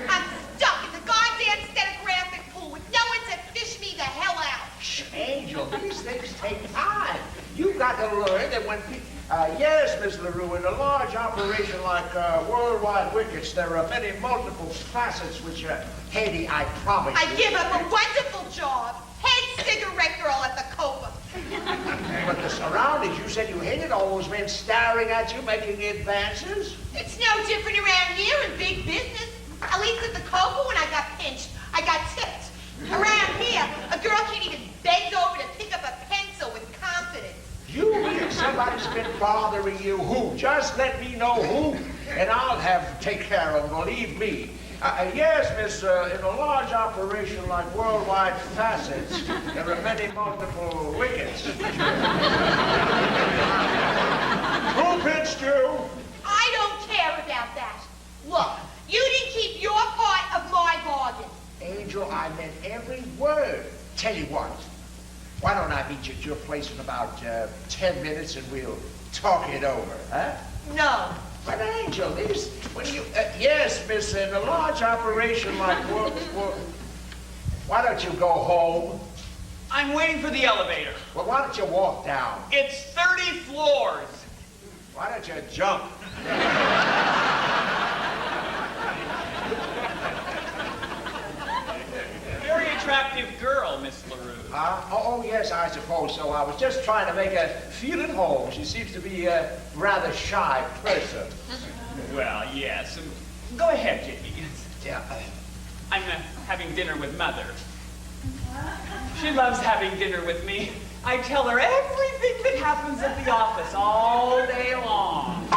I'm stuck in the goddamn stenographic pool with no one to fish me the hell out. Angel, these things take time. You've got to learn that when people... yes, Miss LaRue, in a large operation like Worldwide Wickets, there are many multiple facets which, Haiti, I promise you... I give up a wonderful job. Head cigarette girl at the Copa. But the surroundings, you said you hated all those men staring at you, making advances? It's no different around here in big business. At least at the Copa, when I got pinched, I got tipped. Around here, a girl can't even bend over to pick up a pencil with confidence. You think somebody's been bothering you? Who? Just let me know who, and I'll have to take care of them, believe me. Yes, miss, in a large operation like Worldwide Facets, there are many multiple wickets. Who pinched you? I don't care about that. Look, you didn't keep your part of my bargain. Angel, I meant every word. Tell you what, why don't I meet you at your place in about 10 minutes and we'll talk it over, huh? No. But Angel, this, when you, yes, miss, in a large operation like why don't you go home? I'm waiting for the elevator. Well, why don't you walk down? It's 30 floors. Why don't you jump? Very attractive girl, Miss LaRue. Oh, yes, I suppose so. I was just trying to make her feel at home. She seems to be a rather shy person. Well, yes. Go ahead, JB. Yeah. I'm having dinner with Mother. She loves having dinner with me. I tell her everything that happens at the office all day long.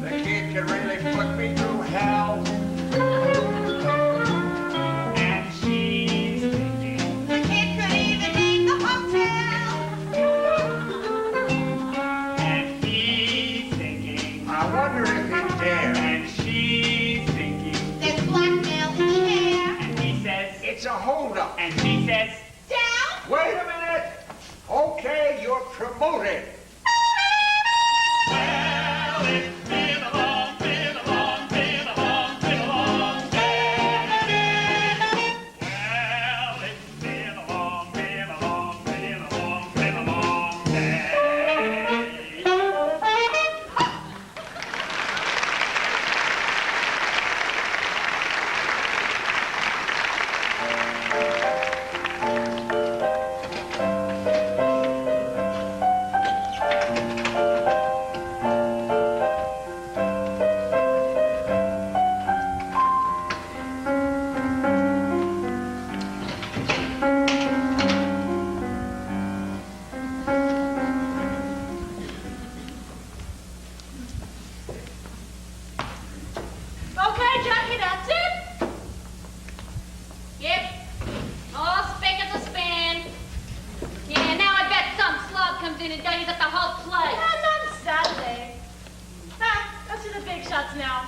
The kid can really put me through hell. And she's thinking. The kid could even name the hotel. And he's thinking. I wonder if he dare. And she's thinking. There's blackmail in the air. And he says. It's a holdup. And she says. Down. Wait a minute. Okay, you're promoted. Well, it's been a long day. Well, it's been a long day. Okay, Jackie, that's it? Yep. All spick as a span. Yeah, now I bet some slob comes in and dirties up the whole place. Not on Saturday. Go see the big shots now.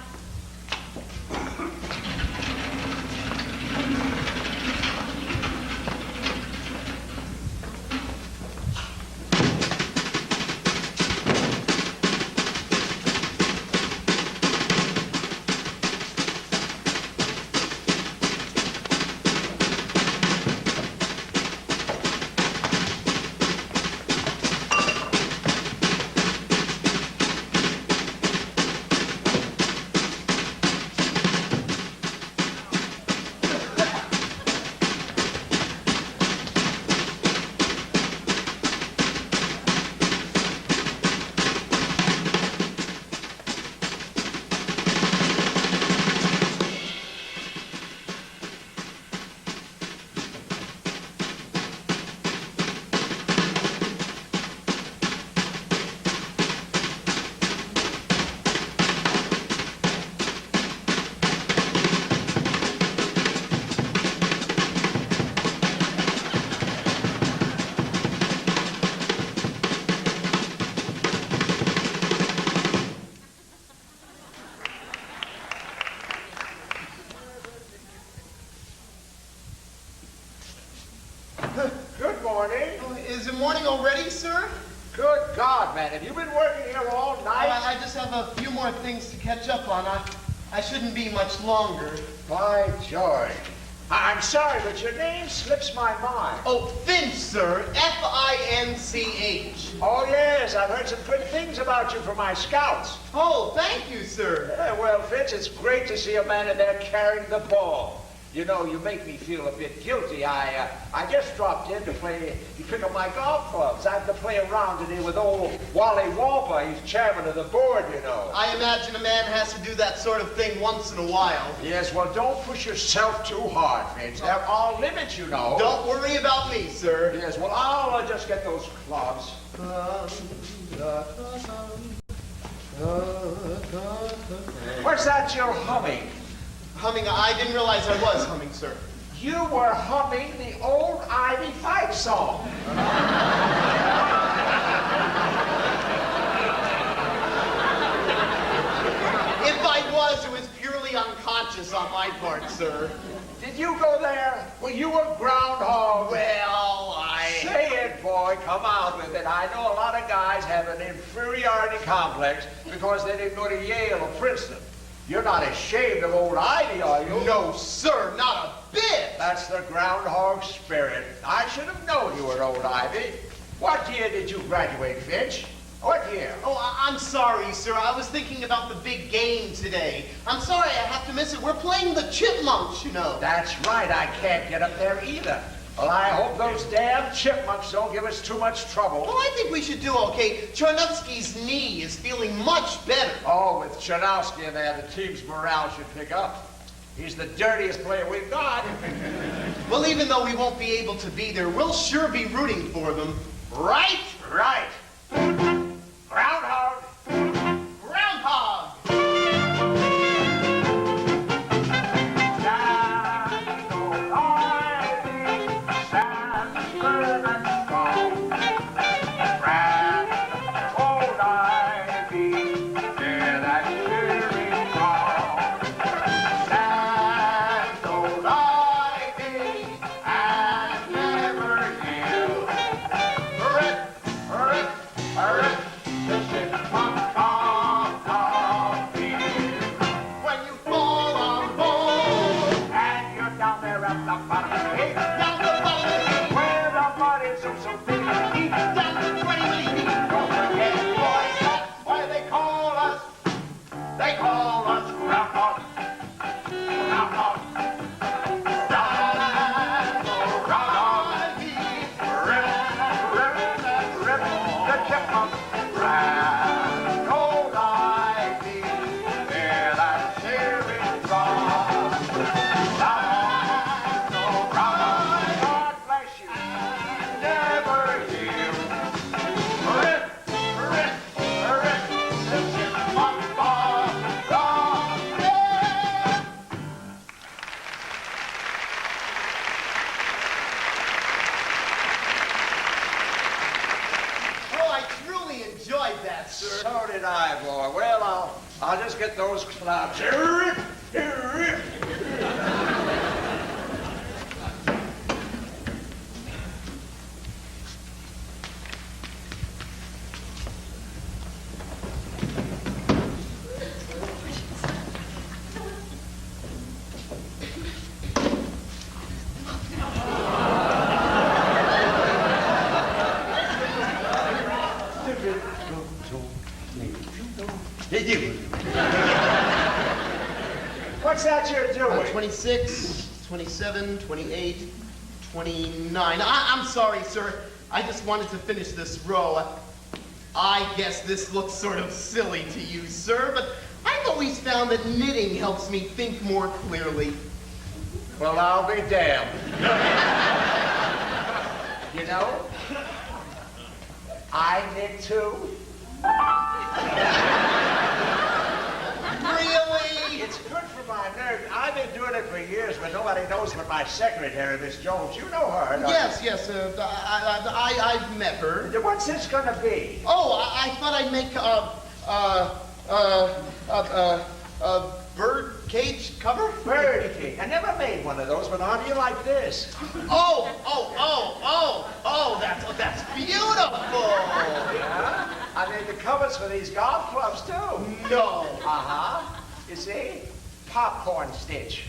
Have you been working here all night? I just have a few more things to catch up on. I shouldn't be much longer. By George. I'm sorry, but your name slips my mind. Oh, Finch, sir. Finch. Oh, yes, I've heard some good things about you from my scouts. Oh, thank you, sir. Yeah, well, Finch, it's great to see a man in there carrying the ball. You know, you make me feel a bit guilty. I just dropped in to pick up my golf clubs. I have to play around today with old Wally Walper. He's chairman of the board, you know. I imagine a man has to do that sort of thing once in a while. Yes, well, don't push yourself too hard, Finch. There are limits, you know. Don't worry about me, sir. Yes, well, I'll just get those clubs. What's that you're humming? Humming? I didn't realize I was humming, sir. You were humming the old Ivy fight song. If I was, it was purely unconscious on my part, sir. Did you go there? Well, you were groundhog. Well, Say it, boy. Come out with it. I know a lot of guys have an inferiority complex because they didn't go to Yale or Princeton. You're not ashamed of old Ivy, are you? No, sir, not a bit. That's the groundhog spirit. I should have known you were old Ivy. What year did you graduate, Finch? What year? Oh, I'm sorry, sir. I was thinking about the big game today. I'm sorry I have to miss it. We're playing the Chipmunks, you know. That's right. I can't get up there either. Well, I hope those damn chipmunks don't give us too much trouble. Well, I think we should do okay. Charnovsky's knee is feeling much better. Oh, with Charnovsky in there, the team's morale should pick up. He's the dirtiest player we've got. Well, even though we won't be able to be there, we'll sure be rooting for them. Right? Right. Groundhog. Groundhog. So did I, boy. Well, I'll just get those clubs. What's that you're doing? 26, 27, 28, 29. I'm sorry, sir. I just wanted to finish this row. I guess this looks sort of silly to you, sir, but I've always found that knitting helps me think more clearly. Well, I'll be damned. You know, I knit too. Really? It's good for my nerves. I've been doing it for years, but nobody knows but my secretary, Miss Jones. You know her, don't Yes, you? yes. I've met her. What's this gonna be? Oh, I thought I'd make a bird cage cover. Bird cage. I never made one of those, but how do you like this? Oh, that's beautiful. Yeah? I made the works for these golf clubs, too. No. Uh-huh. You see? Popcorn stitch.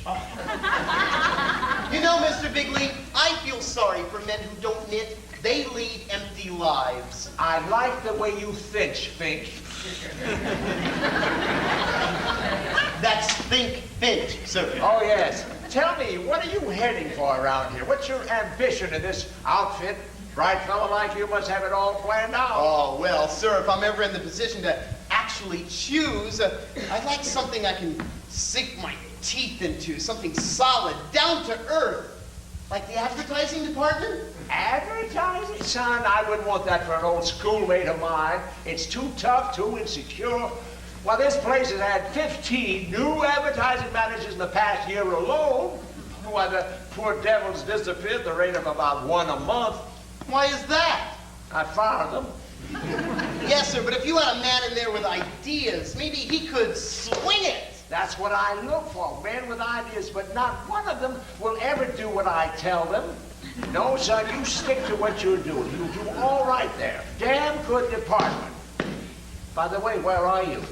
You know, Mr. Bigley, I feel sorry for men who don't knit. They lead empty lives. I like the way you think. That's think, sir. Oh, yes. Tell me, what are you heading for around here? What's your ambition in this outfit? Bright fellow like you must have it all planned out. Oh, well, sir, if I'm ever in the position to actually choose, I'd like something I can sink my teeth into, something solid, down to earth. Like the advertising department? Advertising? Son, I wouldn't want that for an old schoolmate of mine. It's too tough, too insecure. Well, this place has had 15 new advertising managers in the past year alone. Why, the poor devils disappeared at the rate of about one a month. Why is that? I fired them. Yes, sir, but if you had a man in there with ideas, maybe he could swing it. That's what I look for, men with ideas, but not one of them will ever do what I tell them. No, son, you stick to what you're doing. You'll do all right there. Damn good department. By the way, where are you?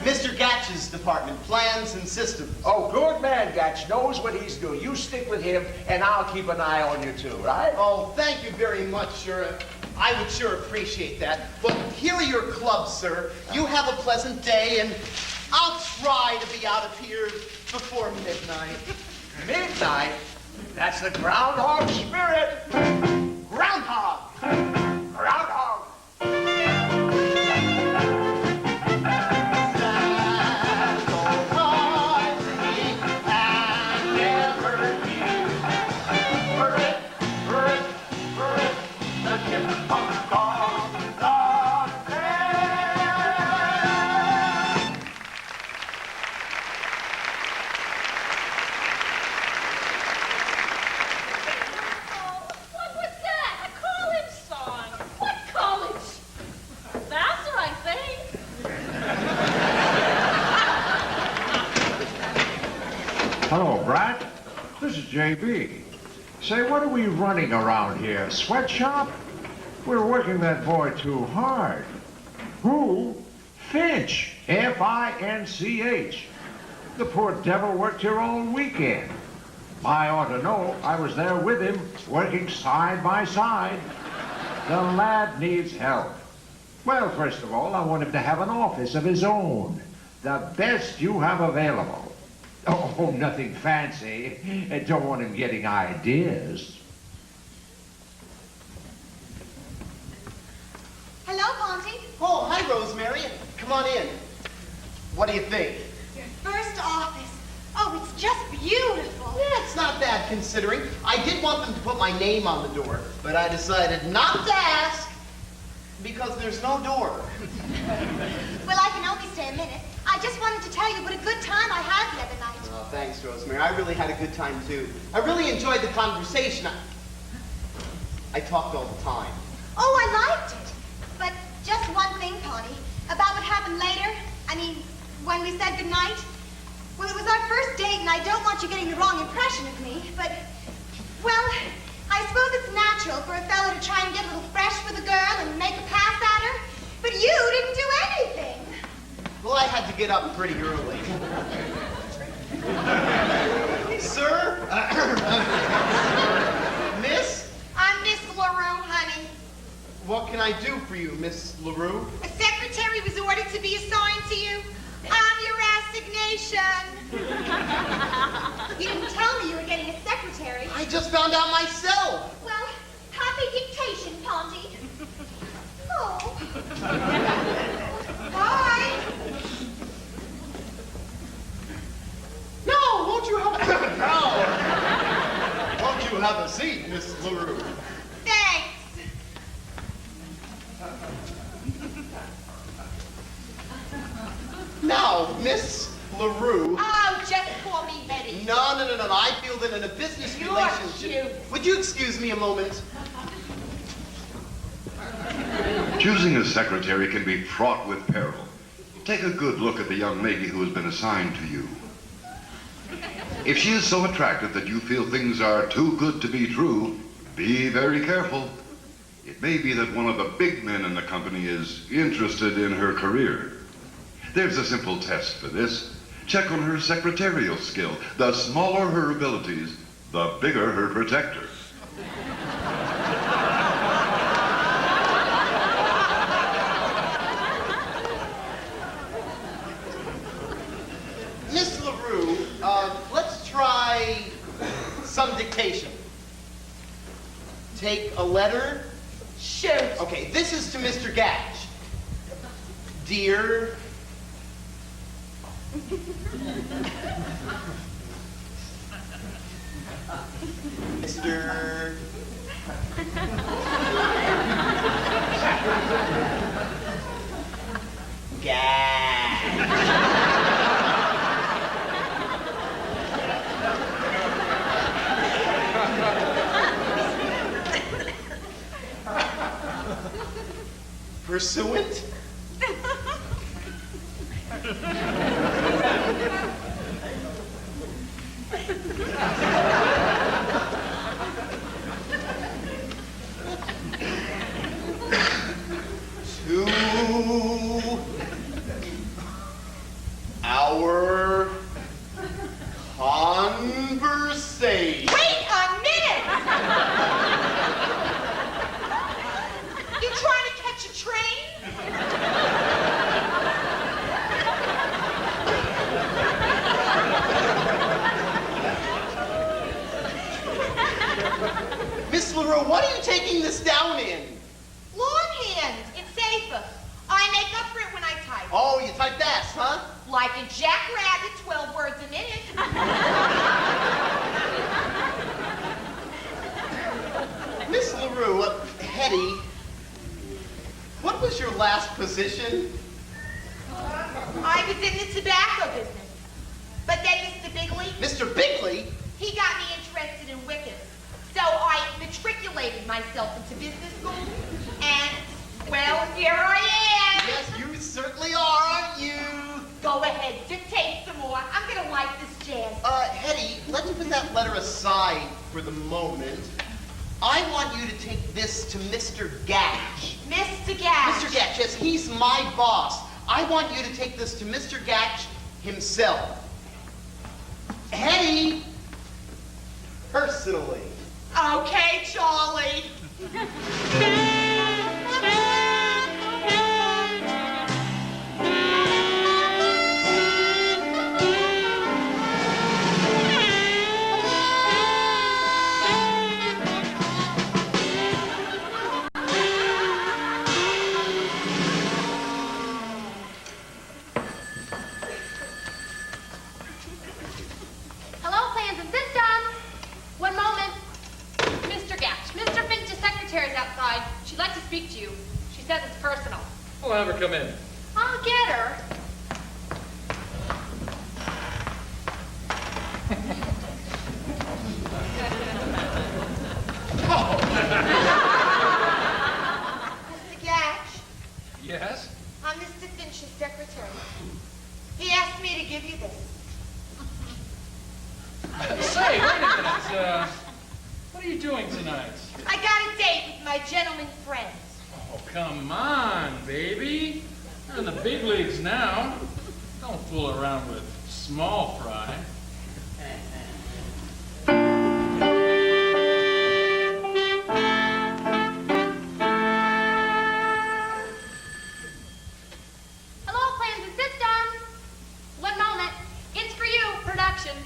Mr. Gatch's department, plans and systems. Oh, good man, Gatch knows what he's doing. You stick with him, and I'll keep an eye on you too, right? Oh, thank you very much, sir. I would sure appreciate that. But here are your clubs, sir. You have a pleasant day, and I'll try to be out of here before midnight. Midnight? That's the groundhog spirit. Groundhog! Groundhog! Hello, Brat. This is JB. Say, what are we running around here? Sweatshop? We're working that boy too hard. Who? Finch. F-I-N-C-H. The poor devil worked here all weekend. I ought to know. I was there with him, working side by side. The lad needs help. Well, first of all, I want him to have an office of his own. The best you have available. Oh, nothing fancy. I don't want him getting ideas. Hello, Ponty. Oh, hi, Rosemary. Come on in. What do you think? Your first office. Oh, it's just beautiful. Yeah, it's not bad considering. I did want them to put my name on the door, but I decided not to ask because there's no door. Well, I can only stay a minute. I just wanted to tell you what a good time I had the other night. Oh, thanks, Rosemary. I really had a good time, too. I really enjoyed the conversation. I talked all the time. Oh, I liked it. But just one thing, Ponty, about what happened later. I mean, when we said goodnight. Well, it was our first date, and I don't want you getting the wrong impression of me, but, well, I suppose it's natural for a fellow to try and get a little fresh with a girl and make a pass at her, but you didn't do anything. Well, I had to get up pretty early. Sir? Miss? I'm Miss LaRue, honey. What can I do for you, Miss LaRue? A secretary was ordered to be assigned to you on your assignation. You didn't tell me you were getting a secretary. I just found out myself. Well, copy dictation, Ponty. Oh. Bye. No, won't you have a Won't you have a seat, Miss LaRue? Thanks. Now, Miss LaRue. Oh, just call me Betty. No. I feel that in a business relationship. Cute. Would you excuse me a moment? Choosing a secretary can be fraught with peril. Take a good look at the young lady who has been assigned to you. If she is so attractive that you feel things are too good to be true, be very careful. It may be that one of the big men in the company is interested in her career. There's a simple test for this. Check on her secretarial skill. The smaller her abilities, the bigger her protector. Miss LaRue, let's try some dictation. Take a letter. Shoot. Okay, this is to Mr. Gatch. Dear... Mr. Gatch. Pursuant? To our conversation. Wait a minute! You trying to catch a train? Miss LaRue, what are you taking this down in? Longhand. It's safer. I make up for it when I type. Oh, you type fast, huh? Like a jackrabbit, 12 words a minute. Miss LaRue, Hetty, what was your last position? I was in the tobacco business. But then Mr. Bigley, Mr. Bigley? he got me interested in wickets. So I matriculated myself into business school. And, well, here I am. Yes, you certainly are, aren't you? Go ahead, dictate some more. I'm going to like this jazz. Hetty, let's put that letter aside for the moment. I want you to take this to Mr. Gatch. Mr. Gatch. Mr. Gatch, yes, he's my boss. I want you to take this to Mr. Gatch himself. Hetty, personally. Okay, Charlie. Hello, plans, is this done? One moment. Mr. Gatch, Mr. Finch's secretary's outside. She'd like to speak to you. She says it's personal. We'll have her come in. I'll get her. Mr. Gatch, Yes? I'm Mr. Finch's secretary. He asked me to give you this. Say, wait a minute. What are you doing tonight? I got a date with my gentleman friends. Oh, come on, baby. You're in the big leagues now. Don't fool around with small fry. Hello, plans, is this done? One moment. It's for you, production.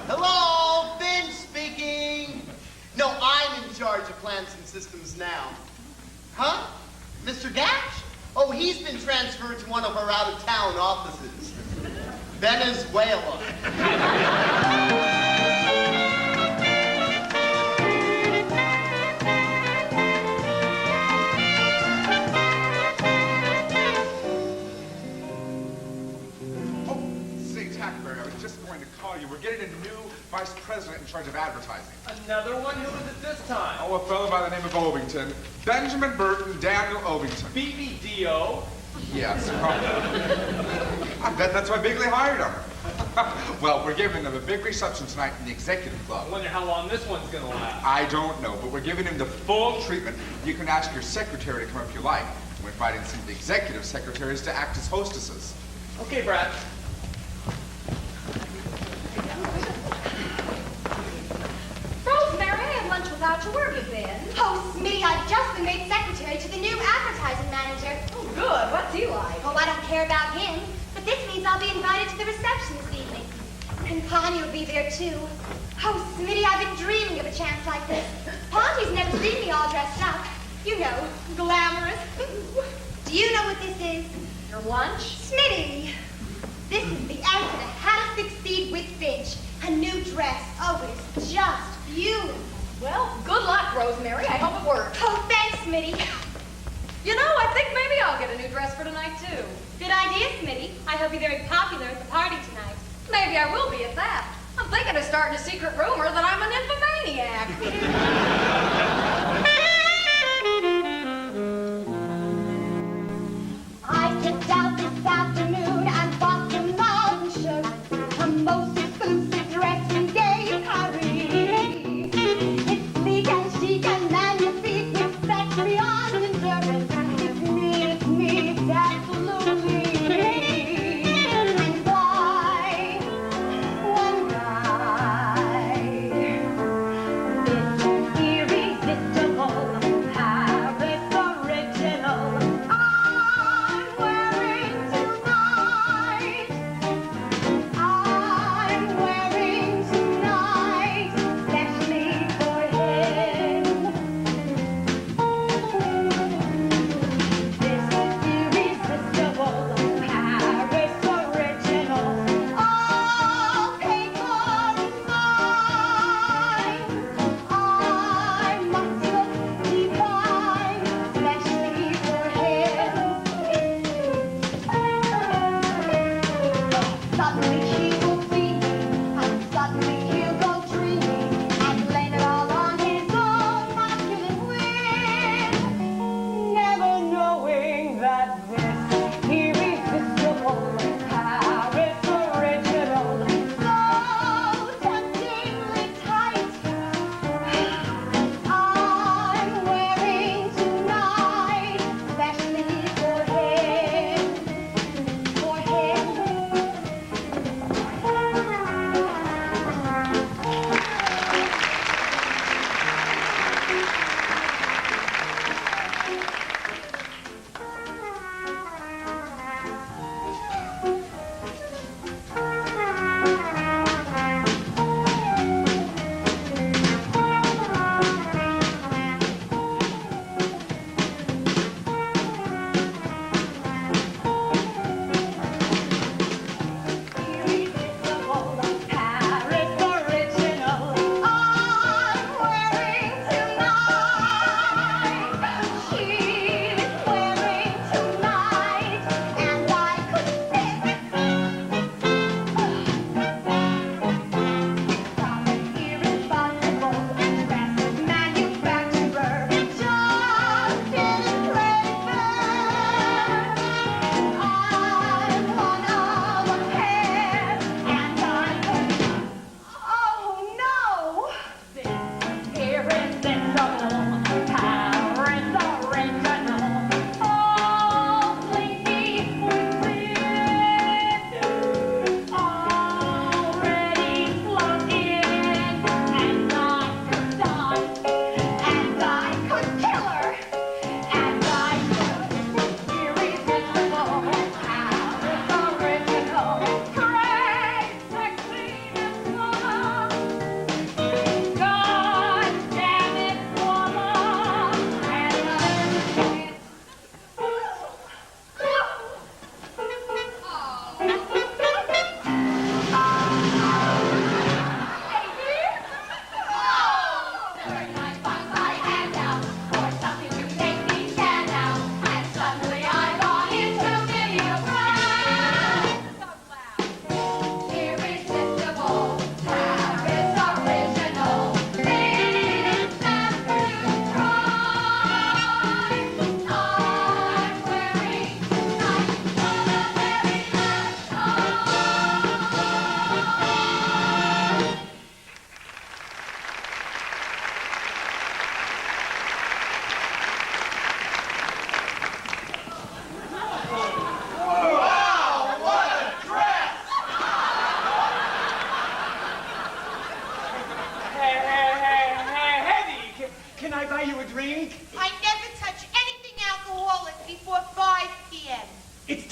Hello, Finch speaking. No, I'm in charge of plants and systems now. Huh? Mr. Gatch? Oh, he's been transferred to one of our out-of-town offices. Venezuela. Say, Tackberry, I was just going to call you. We're getting a new vice president in charge of advertising. Another one? Who is it this time? Oh, a fellow by the name of Ovington. Benjamin Burton Daniel Ovington. BBDO? Yes, probably. I bet that's why Bigley hired him. Well, we're giving him a big reception tonight in the executive club. I wonder how long this one's gonna last. I don't know, but we're giving him the full treatment. You can ask your secretary to come if you like. We're inviting some of the executive secretaries to act as hostesses. Okay, Brad. Rosemary, I had lunch without you. Where have you been? Oh, Smitty, I've just been made secretary to the new advertising manager. Oh, good. What's he like? Oh, I don't care about him, but this means I'll be invited to the reception this evening. And Connie will be there, too. Oh, Smitty, I've been dreaming of a chance like this. Ponty's never seen me all dressed up. You know, glamorous. Do you know what this is? Your lunch? Smitty, this is the answer to How to Succeed with Finch. A new dress. Oh, it's just beautiful. Well, good luck, Rosemary. I hope it works. Oh, thanks, Smitty. You know, I think maybe I'll get a new dress for tonight, too. Good idea, Smitty. I hope you're very popular at the party tonight. Maybe I will be at that. I'm thinking of starting a secret rumor that I'm an infomaniac. I took out this afternoon and bought the mountain shirt, a most exclusive dress in gay Paris. It's sleek and chic and magnifique with sex beyond endurance. It's me, it's absolutely me. And why, one night, this eerie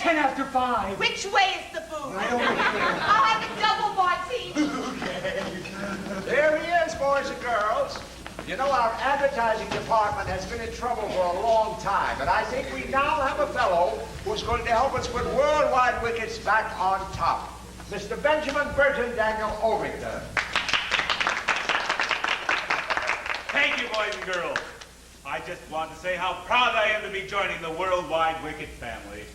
10 after 5. Which way is the booth? Right over here. I'll have a double martini. There he is, boys and girls. You know, our advertising department has been in trouble for a long time, and I think we now have a fellow who's going to help us put Worldwide Wickets back on top. Mr. Benjamin Burton Daniel Overington. Thank you, boys and girls. I just want to say how proud I am to be joining the Worldwide Wicket family.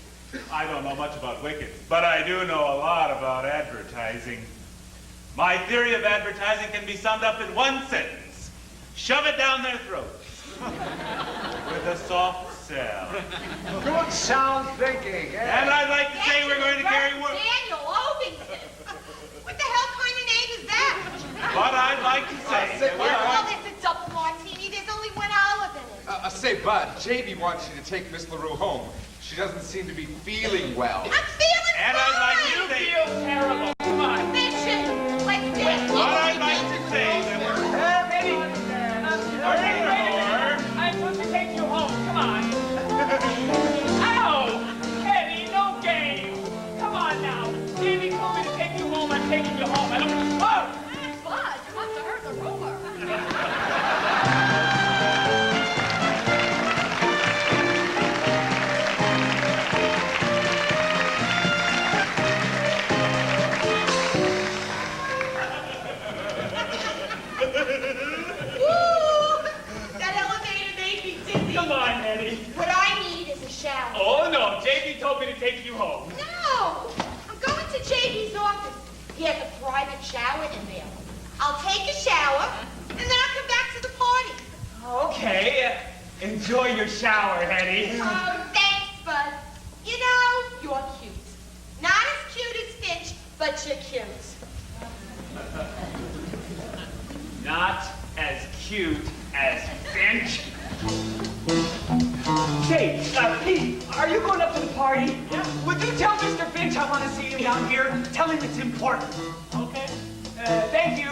I don't know much about wickets, but I do know a lot about advertising. My theory of advertising can be summed up in one sentence. Shove it down their throats. With a soft sell. Good sound thinking, eh? And I'd like to say we're going to carry word. Daniel Ovington. What the hell kind of name is that? But I'd like to say that we're Well, going... there's a double martini. There's only one olive in it. Say, Bud, JB wants you to take Miss LaRue home. She doesn't seem to be feeling well. I'm feeling And I'd like to You say... feel terrible. Come on. Bitchin'. Let's dance. But I'd like to say that we're... Eddie. I'm supposed to take you home. Come on. Ow! Eddie, no game. Come on now. Davey told me to take you home. I'm taking you home. I don't... Oh! Bud, you must have heard the rumor. Come on, Eddie. What I need is a shower. Oh, no. JB told me to take you home. No! I'm going to JB's office. He has a private shower in there. I'll take a shower, and then I'll come back to the party. Okay. Enjoy your shower, Eddie. Oh, thanks, Bud. You know, you're cute. Not as cute as Finch, but you're cute. Not as cute as Finch. Say, Pete, are you going up to the party? Yeah. Would you tell Mr. Finch I want to see him down here? Tell him it's important. Okay. Thank you.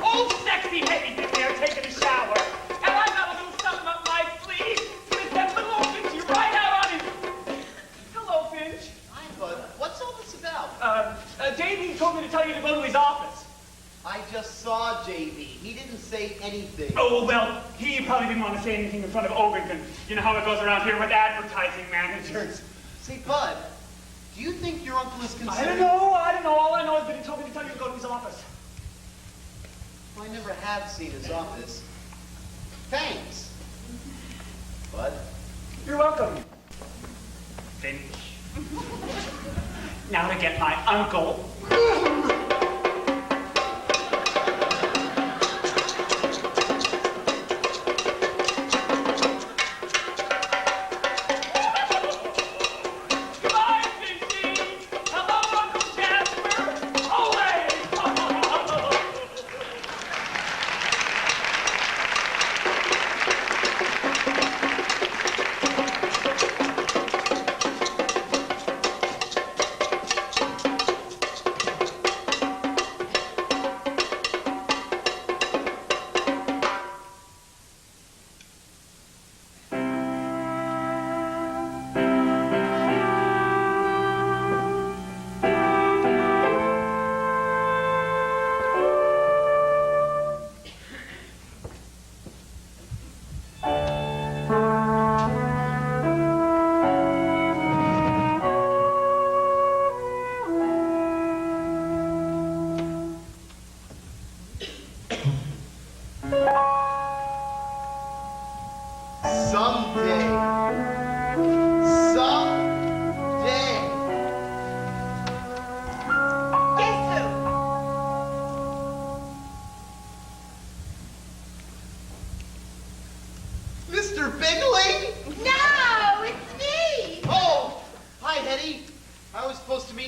Old sexy Hetty's in there taking a shower. And I got a little something up my sleeve. With that little old Finchy right out on him. Hello, Finch. Hi, Bud. What's all this about? Davey told me to tell you to go to his office. I just saw JB. He didn't say anything. Oh, well, he probably didn't want to say anything in front of Overington. You know how it goes around here with advertising managers. Say, Bud, do you think your uncle is considering... I don't know. All I know is that he told me to tell you to go to his office. I never have seen his office. Thanks. Bud? You're welcome. Finch. Now to get my uncle.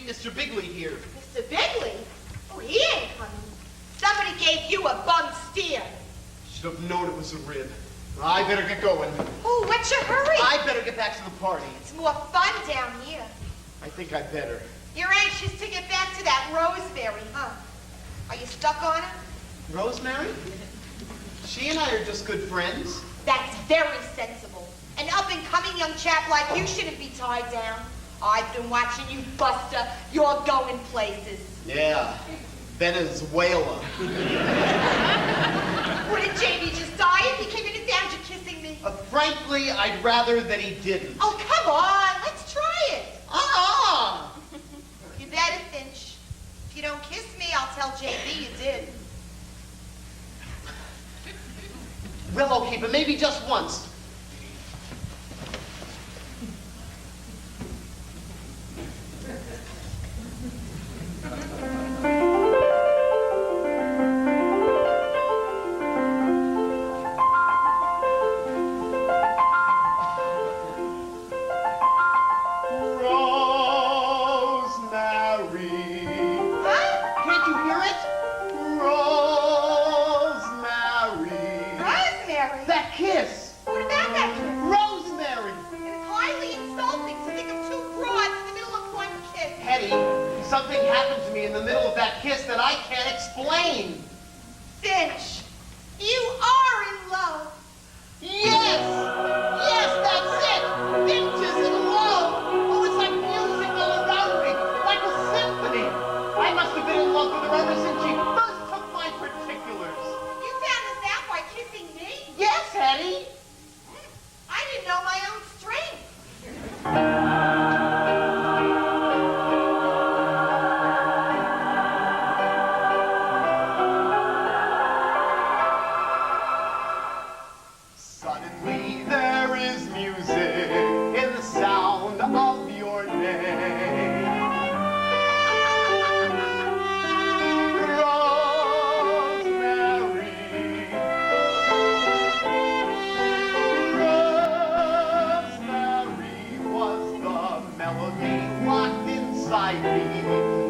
Mr. Bigley here. Mr. Bigley? Oh, he ain't coming. Somebody gave you a bum steer. Should have known it was a rib. I better get going. Oh, what's your hurry? I better get back to the party. It's more fun down here. I think I better. You're anxious to get back to that Rosemary, huh? Are you stuck on her? Rosemary? She and I are just good friends. That's very sensible. An up-and-coming young chap like you shouldn't be tied down. I've been watching you, Buster. You're going places. Yeah, Venezuela. Wouldn't JB just die if he came in and found you kissing me? Frankly, I'd rather that he didn't. Oh, come on. Let's try it. You better, Finch. If you don't kiss me, I'll tell JB you did. Well, okay, but maybe just once. Something happened to me in the middle of that kiss that I can't explain. Finch, you are in love. Yes! Yes, that's it! Finch is in love! Oh, it's like music all around me, like a symphony. I must have been in love with her ever since she first took my particulars. You found this out by kissing me? Yes, Hetty. I didn't know my own strength.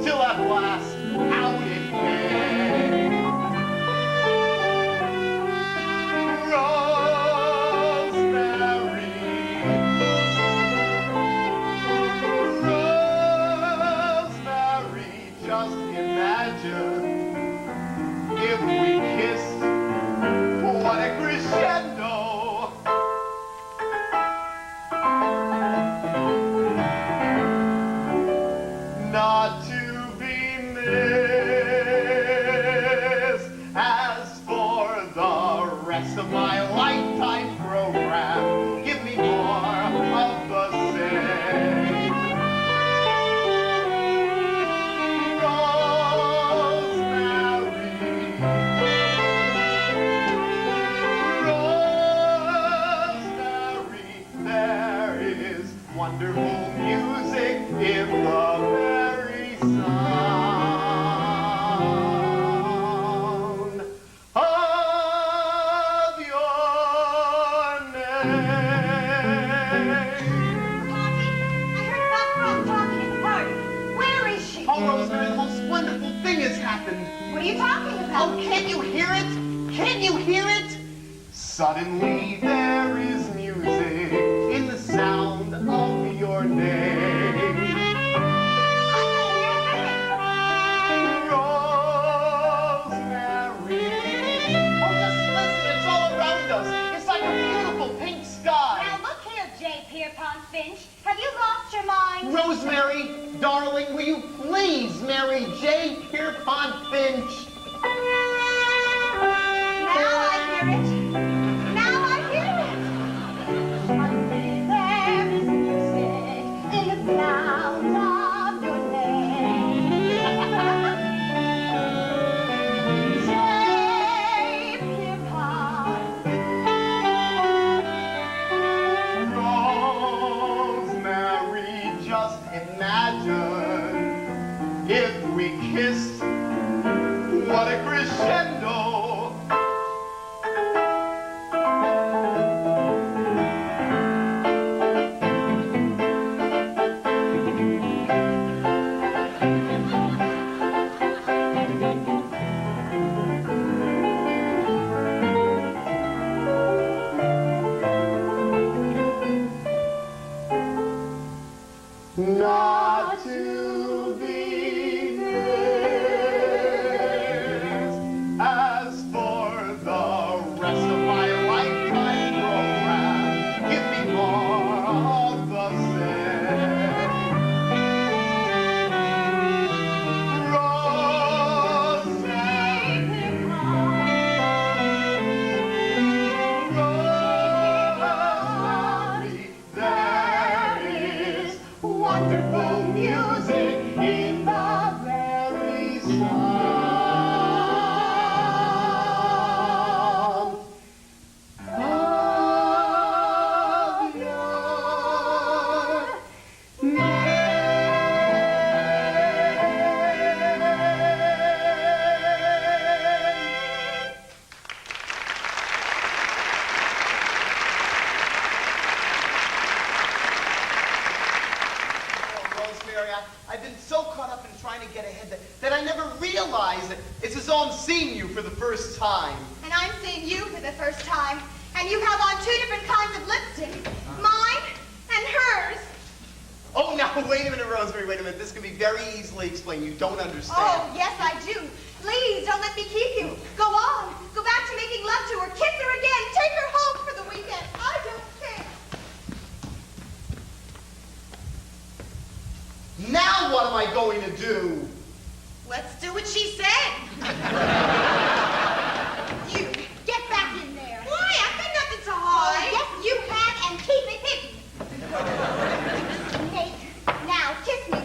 Till at last out it came. Rosemary, Rosemary, just imagine if we kissed. What a crescendo! Not to be missed. As for the rest of my lifetime program, give me more of the same. Rosemary, Rosemary, there is wonderful music in the very sound of your name. Where is she? Oh, Rosemary, the most wonderful thing has happened. What are you talking about? Oh, can't you hear it? Can you hear it? Suddenly there is music in the sound of your name. Rosemary. Oh, just listen, it's all around us. It's like a beautiful pink sky. Now look here, J. Pierpont Finch. Have you lost your mind? Rosemary, darling, will you please marry J. Pierpont Finch? Now I hear it. Now I hear it. There is music in the sound of your name. J. Pierpont. Rosemary, just imagine if we kissed. What a crescendo! Not to be theirs. As for the rest of my lifetime program, give me more of the same. Rosemary, there is wonderful music in the very sound of your Rosemary, I've been so caught up in trying to get ahead that I never realized that it's as though I'm seeing you for the first time. And I'm seeing you for the first time. And you have on 2 different kinds of lipstick. Mine and hers. Oh, now, wait a minute, Rosemary, wait a minute. This can be very easily explained. You don't understand. Oh, yes, I do. Please, don't let me keep you. Go on. Go back to making love to her. Kiss her again. Take her home for the weekend. I don't care. Now what am I going to do? Let's do what she said. You, get back in there. Why? I've got nothing to hide. Oh, yes, you can, and keep it hidden. Nate, now, kiss me.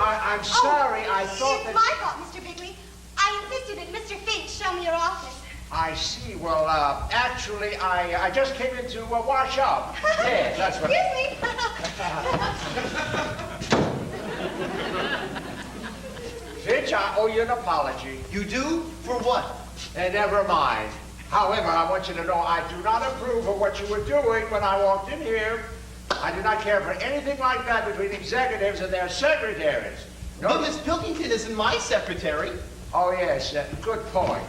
I'm sorry. I thought It's that... my fault, Mr. Bigley. I insisted that Mr. Finch show me your office. I see. Well, actually, I just came in to wash up. Yes, that's what... Excuse me. Finch, I owe you an apology. You do? For what? Never mind. However, I want you to know I do not approve of what you were doing when I walked in here. I do not care for anything like that between executives and their secretaries. No. But Miss Pilkington isn't my secretary. Oh, yes, good point.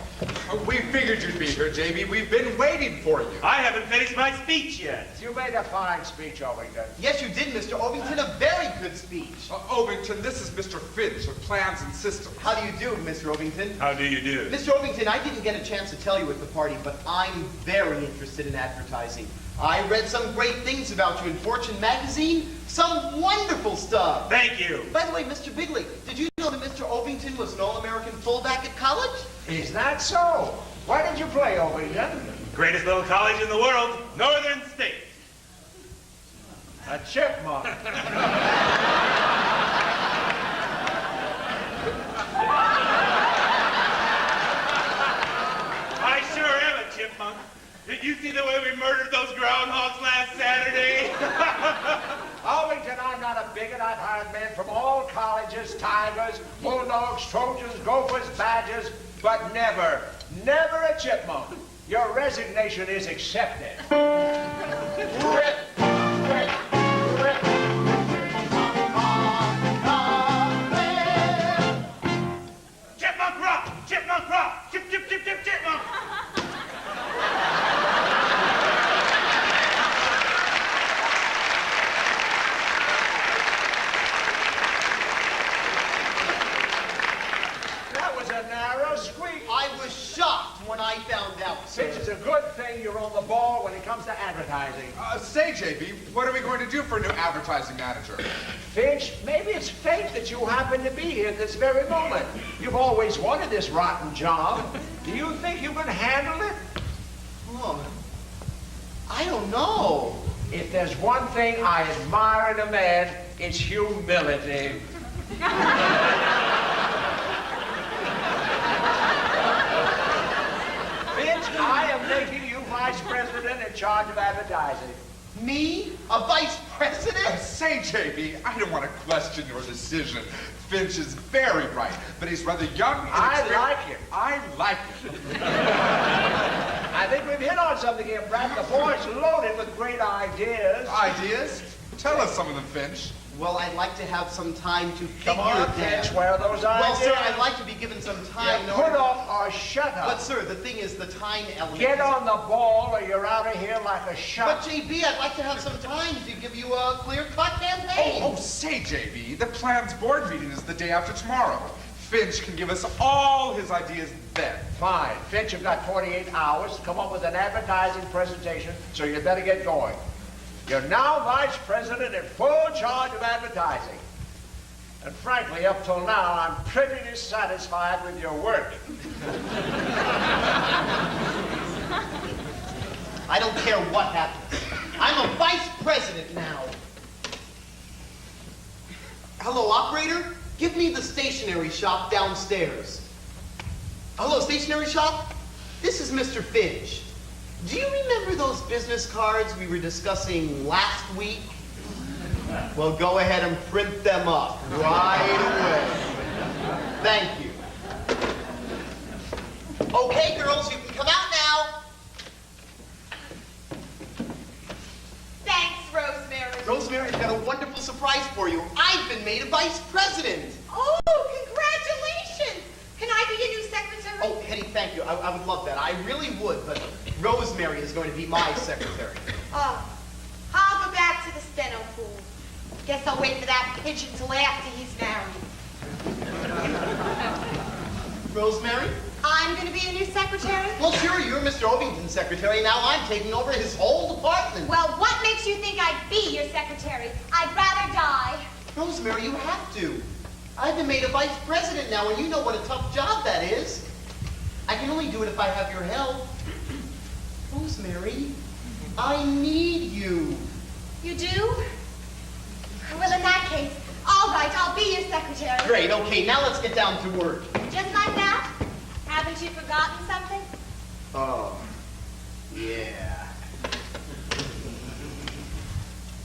We figured you'd be here, JB. We've been waiting for you. I haven't finished my speech yet. You made a fine speech, Ovington. Yes, you did, Mr. Ovington. A very good speech. Ovington, this is Mr. Finch of Plans and Systems. How do you do, Mr. Ovington? How do you do? Mr. Ovington, I didn't get a chance to tell you at the party, but I'm very interested in advertising. I read some great things about you in Fortune magazine. Some wonderful stuff. Thank you. By the way, Mr. Bigley, did you know that Mr. Ovington was an All-American fullback at college? Is that so? Why did you play, Ovington? Greatest little college in the world, Northern State. A chipmunk. I sure am a chipmunk. Did you see the way we murdered those groundhogs last Saturday? Ovington, I'm not a bigot. I've hired men from all colleges, tigers, bulldogs, trojans, gophers, badgers, but never a chipmunk. Your resignation is accepted. Rip, rip, rip. Chipmunk rock! Chipmunk rock! Chip, chip, chip, chip, chipmunk! That was a narrow squeak. I was shocked when I found out, sir. It's a good thing you're on the ball when it comes to advertising. Say, JB, what are we going to do for a new advertising manager? Finch, maybe it's fate that you happen to be here at this very moment. You've always wanted this rotten job. Do you think you can handle it? Oh, I don't know. If there's one thing I admire in a man, it's humility. Finch, I am making you vice president in charge of advertising. Me? A vice president? Say, JB, I don't want to question your decision. Finch is very bright, but he's rather young and I like him. I like him. I think we've hit on something here, Brad. The boy's loaded with great ideas. Ideas? Tell us some of them, Finch. Well, I'd like to have some time to figure Come on, it Finch, out. where are those Well, sir, ideas? I'd like to be given some time. Yeah, put off or shut up. But, sir, the thing is, the time element... Get on the ball or you're out of here like a shot. But, JB, I'd like to have some time to give you a clear-cut campaign. Oh, say, JB, the plan's board meeting is the day after tomorrow. Finch can give us all his ideas then. Fine. Finch, you've got 48 hours to come up with an advertising presentation, so you better get going. You're now vice president in full charge of advertising. And frankly, up till now, I'm pretty dissatisfied with your work. I don't care what happens. I'm a vice president now. Hello, operator? Give me the stationery shop downstairs. Hello, stationery shop? This is Mr. Finch. Do you remember those business cards we were discussing last week? Well, go ahead and print them up right away. Thank you. Okay, girls, you can come out now. Thanks, Rosemary. Rosemary, I've got a wonderful surprise for you. I've been made a vice president. Oh, congratulations! Can I be your new secretary? Oh, Hetty, thank you. I would love that. I really would, but Rosemary is going to be my secretary. Oh, I'll go back to the steno pool. Guess I'll wait for that pigeon till after he's married. Rosemary? I'm going to be your new secretary? Well, sure, you're Mr. Ovington's secretary. Now I'm taking over his whole department. Well, what makes you think I'd be your secretary? I'd rather die. Rosemary, you have to. I've been made a vice president now, and you know what a tough job that is. I can only do it if I have your help. Rosemary, I need you. You do? Well, in that case, all right, I'll be your secretary. Great, okay, now let's get down to work. Just like that? Haven't you forgotten something? Oh, yeah.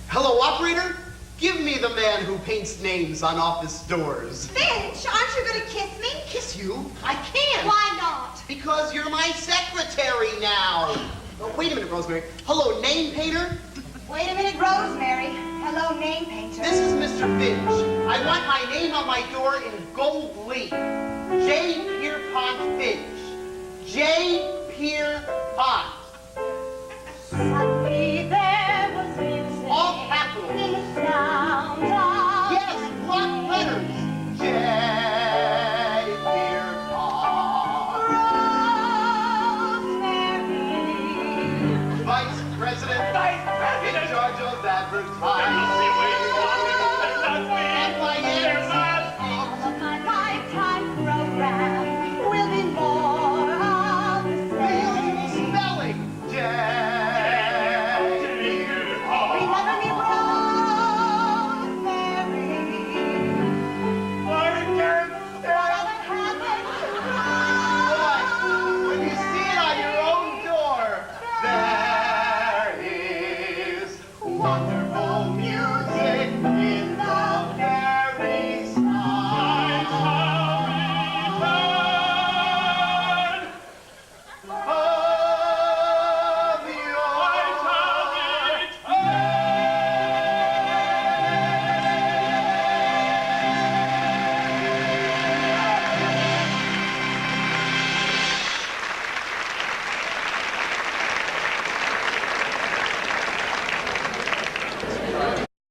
Hello, operator? Give me the man who paints names on office doors. Finch, aren't you going to kiss me? Kiss you? I can't. Why not? Because you're my secretary now. Oh, wait a minute, Rosemary. Hello, name painter? Wait a minute, Rosemary. Hello, name painter. This is Mr. Finch. I want my name on my door in gold leaf. J. Pierpont Finch. J. Pierpont. Suddenly there was music. All capitals. In the sound of... Yes, block letters. J. Pierpont. Rosemary. Vice President. Vice President. In charge of advertising. All of my lifetime program will be more of the same. Spelling. J. Remember me, Rosemary. Whatever happens to When you see it on your own door, there is one.